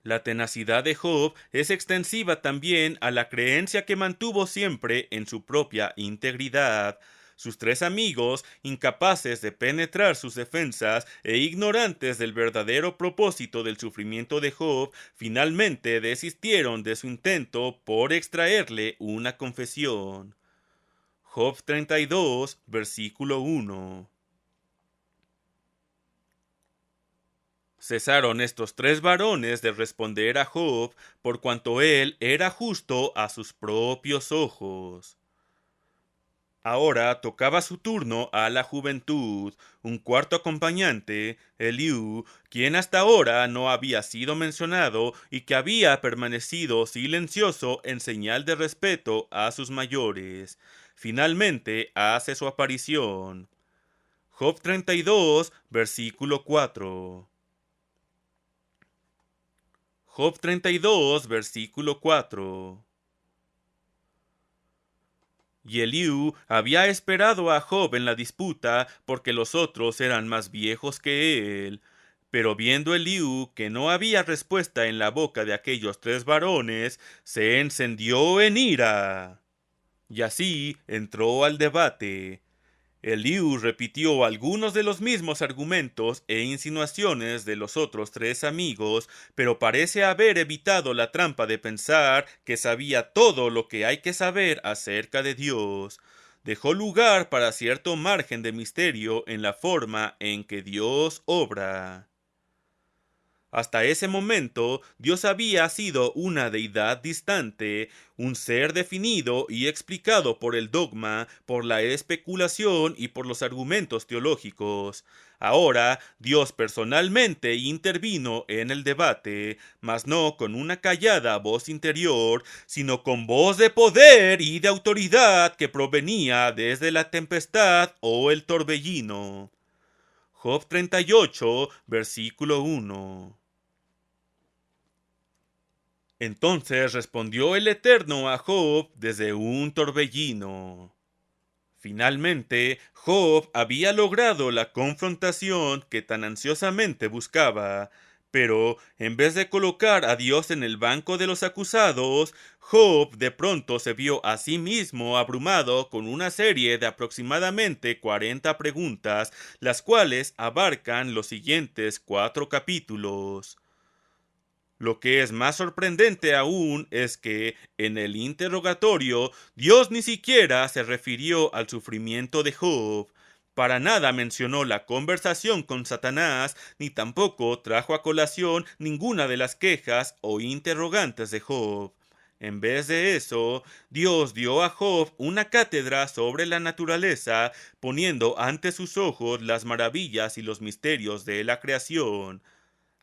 La tenacidad de Job es extensiva también a la creencia que mantuvo siempre en su propia integridad. Sus tres amigos, incapaces de penetrar sus defensas e ignorantes del verdadero propósito del sufrimiento de Job, finalmente desistieron de su intento por extraerle una confesión. Job 32, versículo 1. Cesaron estos tres varones de responder a Job, por cuanto él era justo a sus propios ojos. Ahora tocaba su turno a la juventud, un cuarto acompañante, Eliú, quien hasta ahora no había sido mencionado y que había permanecido silencioso en señal de respeto a sus mayores. Finalmente hace su aparición. Job 32, versículo 4. Job 32, versículo 4. Y Eliú había esperado a Job en la disputa porque los otros eran más viejos que él. Pero viendo Eliú que no había respuesta en la boca de aquellos tres varones, se encendió en ira. Y así entró al debate. Eliú repitió algunos de los mismos argumentos e insinuaciones de los otros tres amigos, pero parece haber evitado la trampa de pensar que sabía todo lo que hay que saber acerca de Dios. Dejó lugar para cierto margen de misterio en la forma en que Dios obra. Hasta ese momento, Dios había sido una deidad distante, un ser definido y explicado por el dogma, por la especulación y por los argumentos teológicos. Ahora, Dios personalmente intervino en el debate, mas no con una callada voz interior, sino con voz de poder y de autoridad que provenía desde la tempestad o el torbellino. Job 38, versículo 1. Entonces respondió el Eterno a Job desde un torbellino. Finalmente, Job había logrado la confrontación que tan ansiosamente buscaba, pero en vez de colocar a Dios en el banco de los acusados, Job de pronto se vio a sí mismo abrumado con una serie de aproximadamente 40 preguntas, las cuales abarcan los siguientes 4 capítulos. Lo que es más sorprendente aún es que, en el interrogatorio, Dios ni siquiera se refirió al sufrimiento de Job. Para nada mencionó la conversación con Satanás, ni tampoco trajo a colación ninguna de las quejas o interrogantes de Job. En vez de eso, Dios dio a Job una cátedra sobre la naturaleza, poniendo ante sus ojos las maravillas y los misterios de la creación.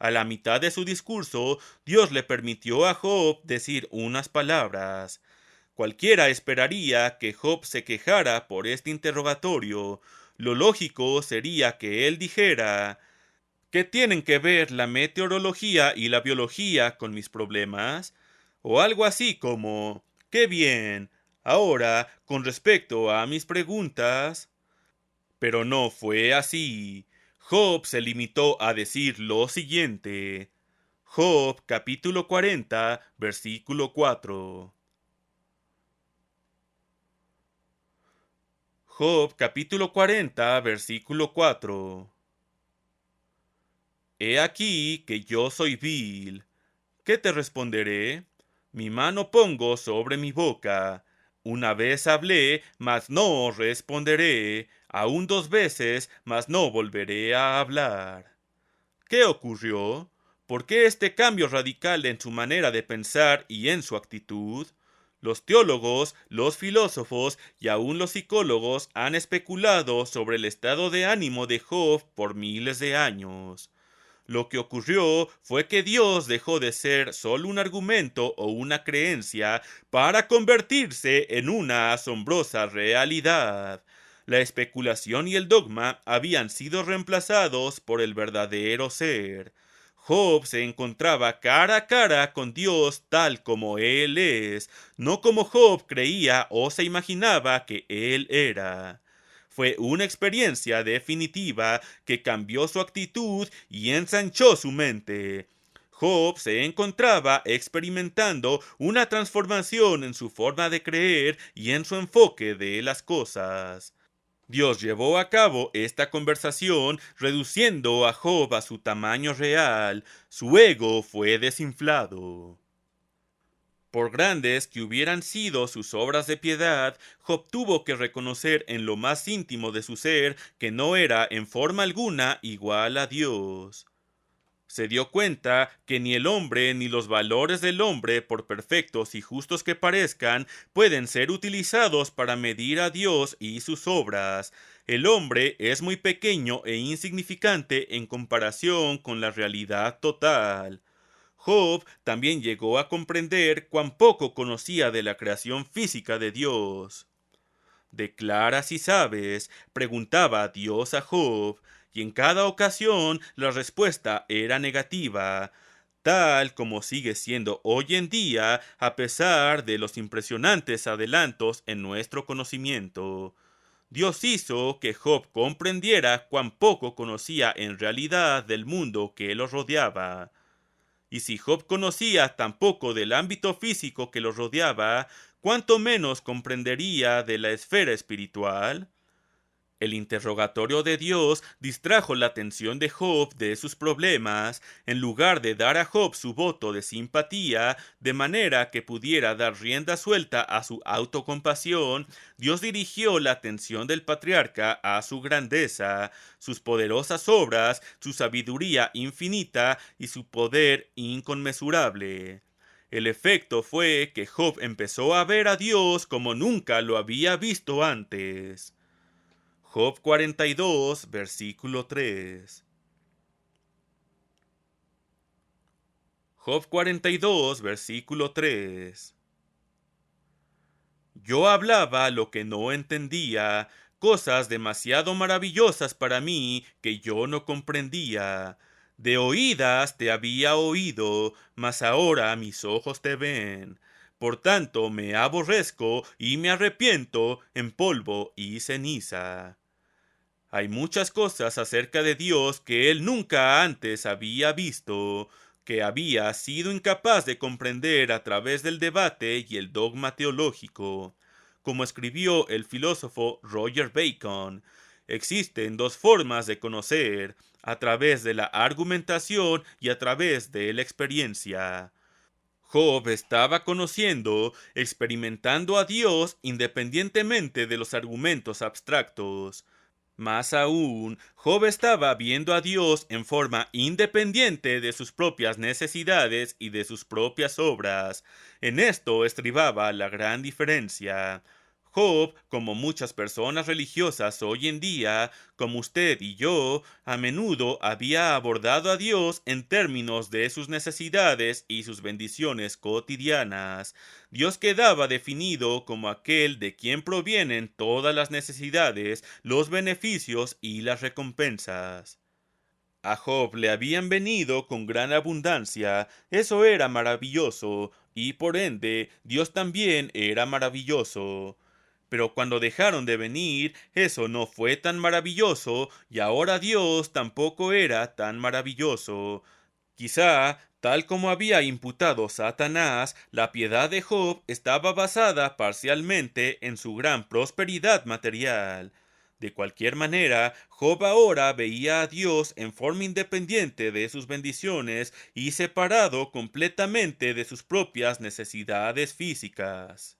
A la mitad de su discurso, Dios le permitió a Job decir unas palabras. Cualquiera esperaría que Job se quejara por este interrogatorio. Lo lógico sería que él dijera: ¿qué tienen que ver la meteorología y la biología con mis problemas? O algo así como: ¡qué bien! Ahora, con respecto a mis preguntas. Pero no fue así. Job se limitó a decir lo siguiente. Job capítulo 40, versículo 4. Job capítulo 40, versículo 4. He aquí que yo soy vil. ¿Qué te responderé? Mi mano pongo sobre mi boca. Una vez hablé, mas no responderé. Aún 2 veces, mas no volveré a hablar. ¿Qué ocurrió? ¿Por qué este cambio radical en su manera de pensar y en su actitud? Los teólogos, los filósofos y aún los psicólogos han especulado sobre el estado de ánimo de Job por miles de años. Lo que ocurrió fue que Dios dejó de ser solo un argumento o una creencia para convertirse en una asombrosa realidad. La especulación y el dogma habían sido reemplazados por el verdadero ser. Job se encontraba cara a cara con Dios tal como Él es, no como Job creía o se imaginaba que Él era. Fue una experiencia definitiva que cambió su actitud y ensanchó su mente. Job se encontraba experimentando una transformación en su forma de creer y en su enfoque de las cosas. Dios llevó a cabo esta conversación reduciendo a Job a su tamaño real. Su ego fue desinflado. Por grandes que hubieran sido sus obras de piedad, Job tuvo que reconocer en lo más íntimo de su ser que no era en forma alguna igual a Dios. Se dio cuenta que ni el hombre ni los valores del hombre, por perfectos y justos que parezcan, pueden ser utilizados para medir a Dios y sus obras. El hombre es muy pequeño e insignificante en comparación con la realidad total. Job también llegó a comprender cuán poco conocía de la creación física de Dios. Declara si sabes, preguntaba Dios a Job, y en cada ocasión la respuesta era negativa, tal como sigue siendo hoy en día a pesar de los impresionantes adelantos en nuestro conocimiento. Dios hizo que Job comprendiera cuán poco conocía en realidad del mundo que lo rodeaba. Y si Job conocía tan poco del ámbito físico que lo rodeaba, ¿cuánto menos comprendería de la esfera espiritual? El interrogatorio de Dios distrajo la atención de Job de sus problemas, en lugar de dar a Job su voto de simpatía, de manera que pudiera dar rienda suelta a su autocompasión. Dios dirigió la atención del patriarca a su grandeza, sus poderosas obras, su sabiduría infinita y su poder inconmensurable. El efecto fue que Job empezó a ver a Dios como nunca lo había visto antes. Job 42, versículo 3. Job 42, versículo 3. Yo hablaba lo que no entendía, cosas demasiado maravillosas para mí que yo no comprendía. De oídas te había oído, mas ahora mis ojos te ven. Por tanto me aborrezco y me arrepiento en polvo y ceniza. Hay muchas cosas acerca de Dios que él nunca antes había visto, que había sido incapaz de comprender a través del debate y el dogma teológico. Como escribió el filósofo Roger Bacon, existen dos formas de conocer, a través de la argumentación y a través de la experiencia. Job estaba conociendo, experimentando a Dios independientemente de los argumentos abstractos. Más aún, Job estaba viendo a Dios en forma independiente de sus propias necesidades y de sus propias obras. En esto estribaba la gran diferencia. Job, como muchas personas religiosas hoy en día, como usted y yo, a menudo había abordado a Dios en términos de sus necesidades y sus bendiciones cotidianas. Dios quedaba definido como aquel de quien provienen todas las necesidades, los beneficios y las recompensas. A Job le habían venido con gran abundancia, eso era maravilloso, y por ende Dios también era maravilloso. Pero cuando dejaron de venir, eso no fue tan maravilloso, y ahora Dios tampoco era tan maravilloso. Quizá, tal como había imputado Satanás, la piedad de Job estaba basada parcialmente en su gran prosperidad material. De cualquier manera, Job ahora veía a Dios en forma independiente de sus bendiciones y separado completamente de sus propias necesidades físicas.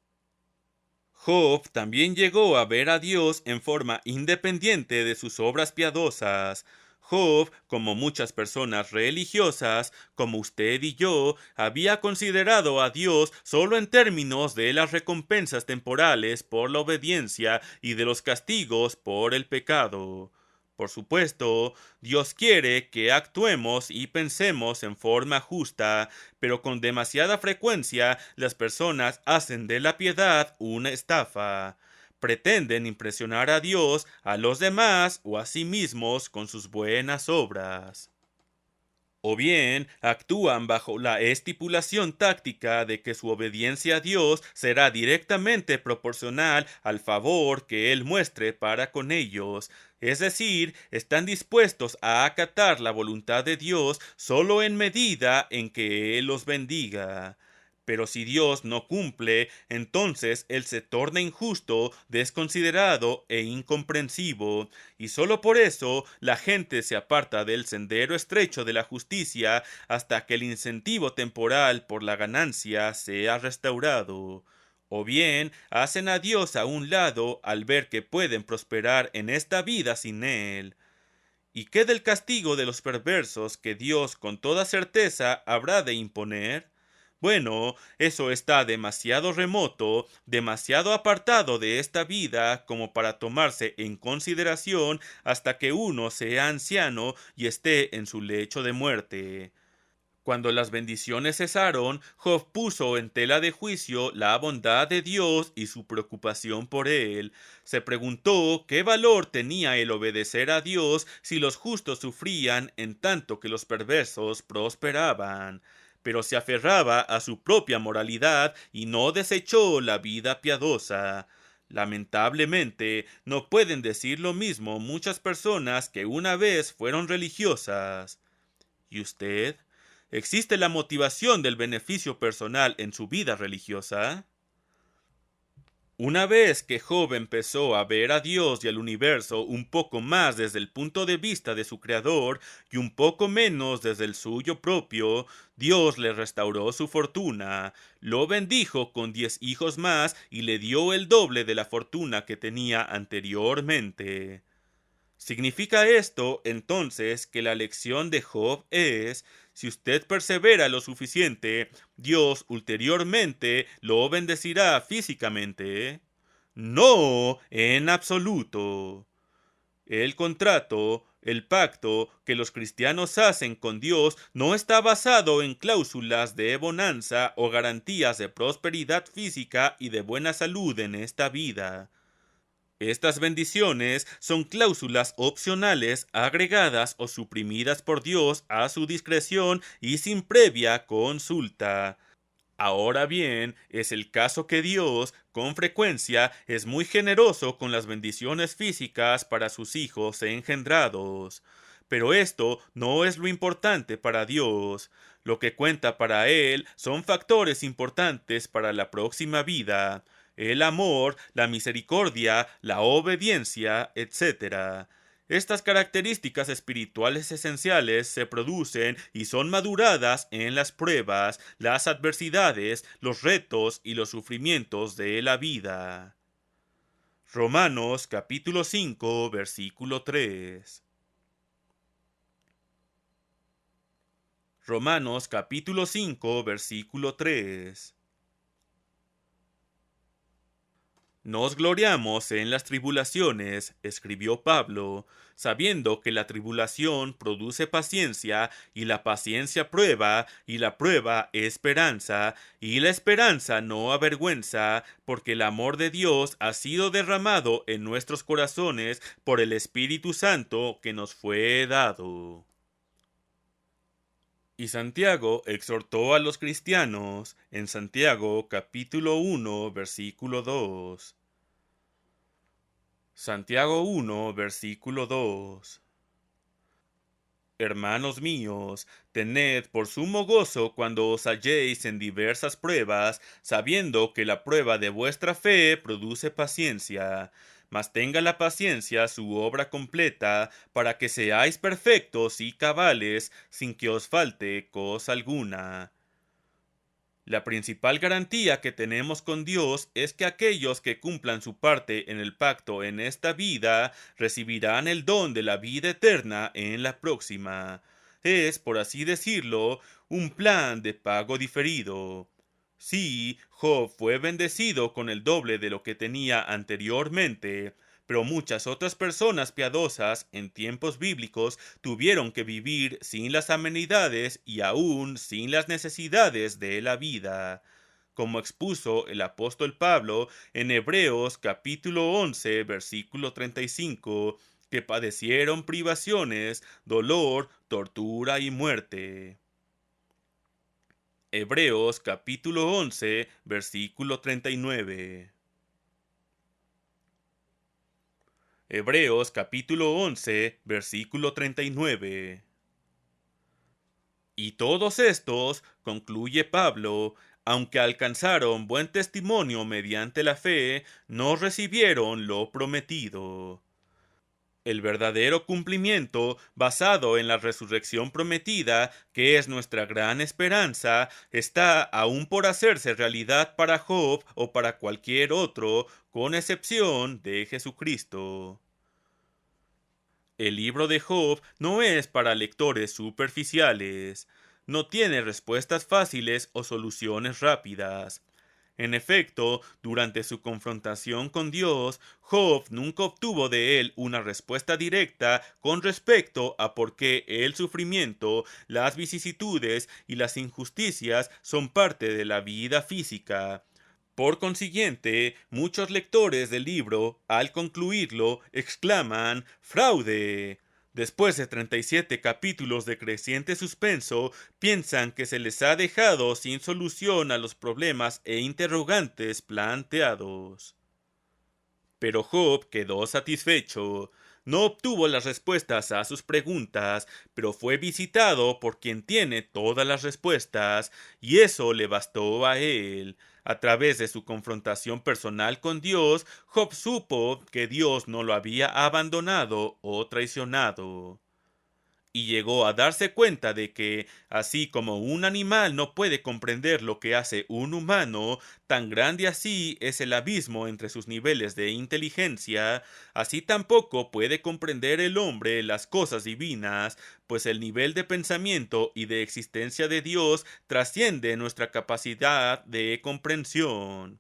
Job también llegó a ver a Dios en forma independiente de sus obras piadosas. Job, como muchas personas religiosas, como usted y yo, había considerado a Dios solo en términos de las recompensas temporales por la obediencia y de los castigos por el pecado. Por supuesto, Dios quiere que actuemos y pensemos en forma justa, pero con demasiada frecuencia las personas hacen de la piedad una estafa. Pretenden impresionar a Dios, a los demás o a sí mismos con sus buenas obras. O bien actúan bajo la estipulación táctica de que su obediencia a Dios será directamente proporcional al favor que Él muestre para con ellos. Es decir, están dispuestos a acatar la voluntad de Dios solo en medida en que Él los bendiga. Pero si Dios no cumple, entonces Él se torna injusto, desconsiderado e incomprensivo, y solo por eso la gente se aparta del sendero estrecho de la justicia hasta que el incentivo temporal por la ganancia sea restaurado. O bien hacen a Dios a un lado al ver que pueden prosperar en esta vida sin Él. ¿Y qué del castigo de los perversos que Dios con toda certeza habrá de imponer? Bueno, eso está demasiado remoto, demasiado apartado de esta vida como para tomarse en consideración hasta que uno sea anciano y esté en su lecho de muerte. Cuando las bendiciones cesaron, Job puso en tela de juicio la bondad de Dios y su preocupación por él. Se preguntó qué valor tenía el obedecer a Dios si los justos sufrían en tanto que los perversos prosperaban. Pero se aferraba a su propia moralidad y no desechó la vida piadosa. Lamentablemente, no pueden decir lo mismo muchas personas que una vez fueron religiosas. ¿Y usted? ¿Existe la motivación del beneficio personal en su vida religiosa? Una vez que Job empezó a ver a Dios y al universo un poco más desde el punto de vista de su creador y un poco menos desde el suyo propio, Dios le restauró su fortuna, lo bendijo con 10 hijos más y le dio el doble de la fortuna que tenía anteriormente. ¿Significa esto entonces que la lección de Job es, si usted persevera lo suficiente, Dios ulteriormente lo bendecirá físicamente? No, en absoluto. El contrato, el pacto que los cristianos hacen con Dios no está basado en cláusulas de bonanza o garantías de prosperidad física y de buena salud en esta vida. Estas bendiciones son cláusulas opcionales agregadas o suprimidas por Dios a su discreción y sin previa consulta. Ahora bien, es el caso que Dios, con frecuencia, es muy generoso con las bendiciones físicas para sus hijos engendrados. Pero esto no es lo importante para Dios. Lo que cuenta para Él son factores importantes para la próxima vida: el amor, la misericordia, la obediencia, etc. Estas características espirituales esenciales se producen y son maduradas en las pruebas, las adversidades, los retos y los sufrimientos de la vida. Romanos capítulo 5, versículo 3. Romanos capítulo 5, versículo 3. Nos gloriamos en las tribulaciones, escribió Pablo, sabiendo que la tribulación produce paciencia, y la paciencia prueba, y la prueba esperanza, y la esperanza no avergüenza, porque el amor de Dios ha sido derramado en nuestros corazones por el Espíritu Santo que nos fue dado. Y Santiago exhortó a los cristianos en Santiago capítulo 1 versículo 2. Santiago 1 versículo 2. Hermanos míos, tened por sumo gozo cuando os halléis en diversas pruebas, sabiendo que la prueba de vuestra fe produce paciencia. Mas tenga la paciencia su obra completa, para que seáis perfectos y cabales, sin que os falte cosa alguna. La principal garantía que tenemos con Dios es que aquellos que cumplan su parte en el pacto en esta vida recibirán el don de la vida eterna en la próxima. Es, por así decirlo, un plan de pago diferido. Sí, Job fue bendecido con el doble de lo que tenía anteriormente, pero muchas otras personas piadosas en tiempos bíblicos tuvieron que vivir sin las amenidades y aún sin las necesidades de la vida, como expuso el apóstol Pablo en Hebreos capítulo 11, versículo 35, que padecieron privaciones, dolor, tortura y muerte. Hebreos capítulo 11, versículo 39. Hebreos capítulo 11, versículo 39. Y todos estos, concluye Pablo, aunque alcanzaron buen testimonio mediante la fe, no recibieron lo prometido. El verdadero cumplimiento, basado en la resurrección prometida, que es nuestra gran esperanza, está aún por hacerse realidad para Job o para cualquier otro, con excepción de Jesucristo. El libro de Job no es para lectores superficiales. No tiene respuestas fáciles o soluciones rápidas. En efecto, durante su confrontación con Dios, Job nunca obtuvo de él una respuesta directa con respecto a por qué el sufrimiento, las vicisitudes y las injusticias son parte de la vida física. Por consiguiente, muchos lectores del libro, al concluirlo, exclaman ¡fraude! Después de 37 capítulos de creciente suspenso, piensan que se les ha dejado sin solución a los problemas e interrogantes planteados. Pero Job quedó satisfecho. No obtuvo las respuestas a sus preguntas, pero fue visitado por quien tiene todas las respuestas, y eso le bastó a él. A través de su confrontación personal con Dios, Job supo que Dios no lo había abandonado o traicionado. Y llegó a darse cuenta de que, así como un animal no puede comprender lo que hace un humano, tan grande así es el abismo entre sus niveles de inteligencia, así tampoco puede comprender el hombre las cosas divinas, pues el nivel de pensamiento y de existencia de Dios trasciende nuestra capacidad de comprensión.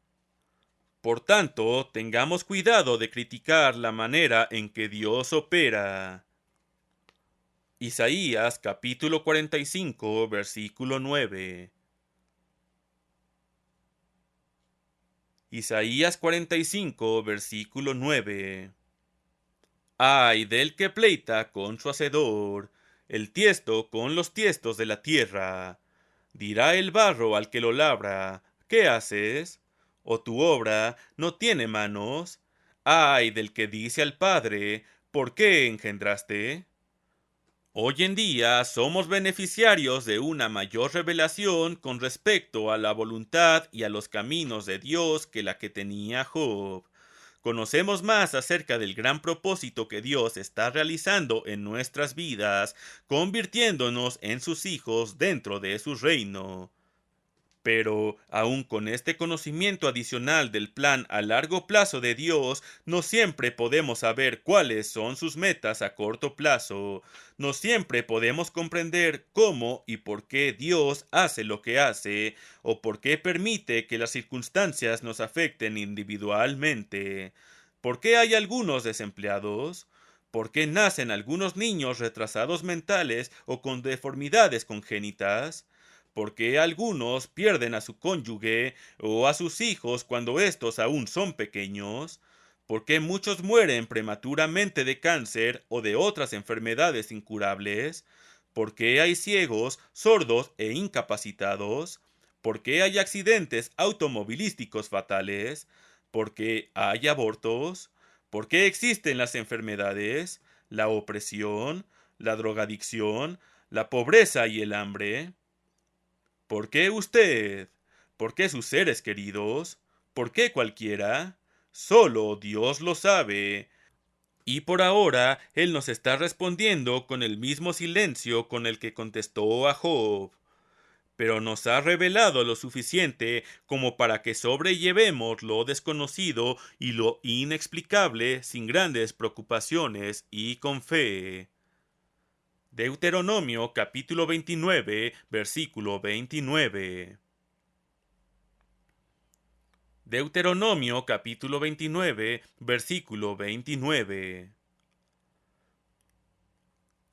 Por tanto, tengamos cuidado de criticar la manera en que Dios opera. Isaías capítulo 45, versículo 9. Isaías 45, versículo 9. Ay del que pleita con su hacedor, el tiesto con los tiestos de la tierra. Dirá el barro al que lo labra, ¿qué haces? ¿O tu obra no tiene manos? Ay del que dice al Padre, ¿por qué engendraste? Hoy en día somos beneficiarios de una mayor revelación con respecto a la voluntad y a los caminos de Dios que la que tenía Job. Conocemos más acerca del gran propósito que Dios está realizando en nuestras vidas, convirtiéndonos en sus hijos dentro de su reino. Pero, aun con este conocimiento adicional del plan a largo plazo de Dios, no siempre podemos saber cuáles son sus metas a corto plazo. No siempre podemos comprender cómo y por qué Dios hace lo que hace, o por qué permite que las circunstancias nos afecten individualmente. ¿Por qué hay algunos desempleados? ¿Por qué nacen algunos niños retrasados mentales o con deformidades congénitas? ¿Por qué algunos pierden a su cónyuge o a sus hijos cuando éstos aún son pequeños? ¿Por qué muchos mueren prematuramente de cáncer o de otras enfermedades incurables? ¿Por qué hay ciegos, sordos e incapacitados? ¿Por qué hay accidentes automovilísticos fatales? ¿Por qué hay abortos? ¿Por qué existen las enfermedades, la opresión, la drogadicción, la pobreza y el hambre? ¿Por qué usted? ¿Por qué sus seres queridos? ¿Por qué cualquiera? Solo Dios lo sabe. Y por ahora Él nos está respondiendo con el mismo silencio con el que contestó a Job. pero nos ha revelado lo suficiente como para que sobrellevemos lo desconocido y lo inexplicable sin grandes preocupaciones y con fe. Deuteronomio capítulo 29, versículo 29. Deuteronomio capítulo 29, versículo 29.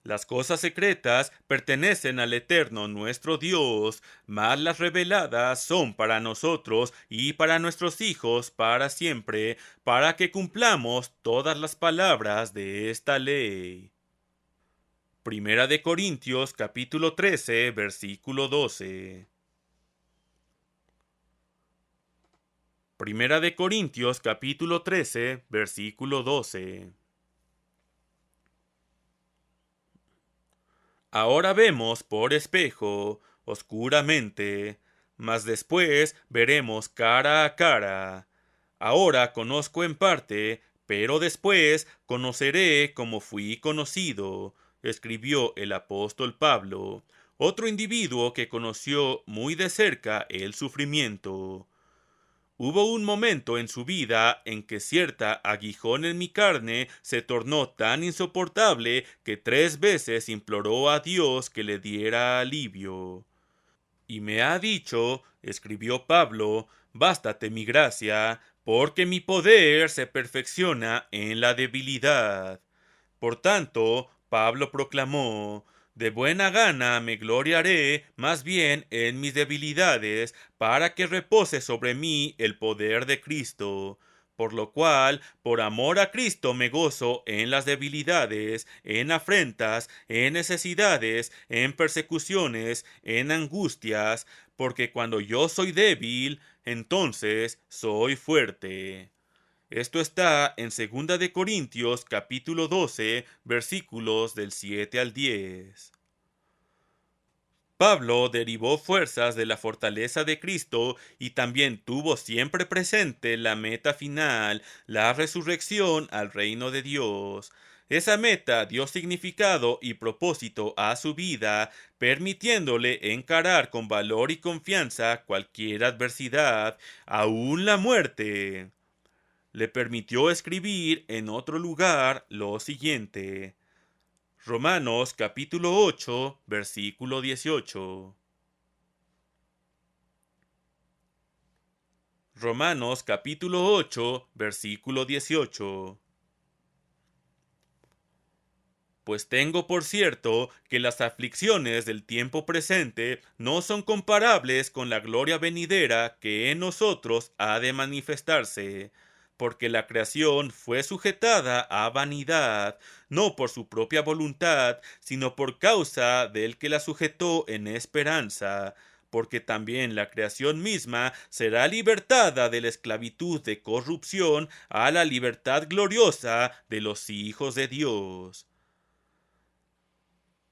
Las cosas secretas pertenecen al Eterno nuestro Dios, mas las reveladas son para nosotros y para nuestros hijos para siempre, para que cumplamos todas las palabras de esta ley. Primera de Corintios capítulo 13, versículo 12. Primera de Corintios capítulo 13, versículo 12. Ahora vemos por espejo, oscuramente, mas después veremos cara a cara. Ahora conozco en parte, pero después conoceré como fui conocido, escribió el apóstol Pablo, otro individuo que conoció muy de cerca el sufrimiento. Hubo un momento en su vida en que cierta aguijón en mi carne se tornó tan insoportable que 3 veces imploró a Dios que le diera alivio. Y me ha dicho, escribió Pablo, bástate mi gracia, porque mi poder se perfecciona en la debilidad. Por tanto, Pablo proclamó, de buena gana me gloriaré más bien en mis debilidades, para que repose sobre mí el poder de Cristo. Por lo cual, por amor a Cristo me gozo en las debilidades, en afrentas, en necesidades, en persecuciones, en angustias, porque cuando yo soy débil, entonces soy fuerte. Esto está en 2 de Corintios capítulo 12, versículos del 7 al 10. Pablo derivó fuerzas de la fortaleza de Cristo y también tuvo siempre presente la meta final, la resurrección al reino de Dios. Esa meta dio significado y propósito a su vida, permitiéndole encarar con valor y confianza cualquier adversidad, aun la muerte. Le permitió escribir en otro lugar lo siguiente. Romanos capítulo 8, versículo 18. Romanos capítulo 8, versículo 18. Pues tengo por cierto que las aflicciones del tiempo presente no son comparables con la gloria venidera que en nosotros ha de manifestarse, porque la creación fue sujetada a vanidad, no por su propia voluntad, sino por causa del que la sujetó en esperanza, porque también la creación misma será libertada de la esclavitud de corrupción a la libertad gloriosa de los hijos de Dios.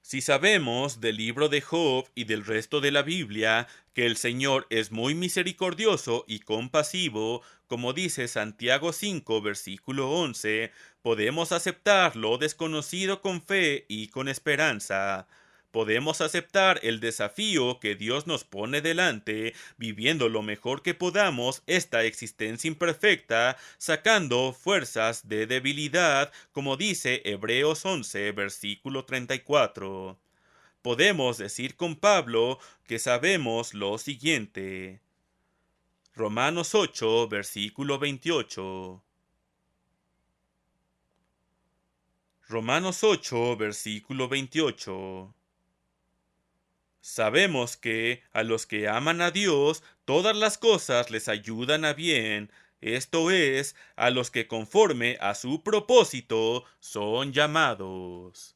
Si sabemos del libro de Job y del resto de la Biblia que el Señor es muy misericordioso y compasivo, como dice Santiago 5, versículo 11, podemos aceptar lo desconocido con fe y con esperanza. Podemos aceptar el desafío que Dios nos pone delante, viviendo lo mejor que podamos esta existencia imperfecta, sacando fuerzas de debilidad, como dice Hebreos 11, versículo 34. Podemos decir con Pablo que sabemos lo siguiente. Romanos 8, versículo 28. Romanos 8, versículo 28. Sabemos que a los que aman a Dios, todas las cosas les ayudan a bien, esto es, a los que conforme a su propósito son llamados.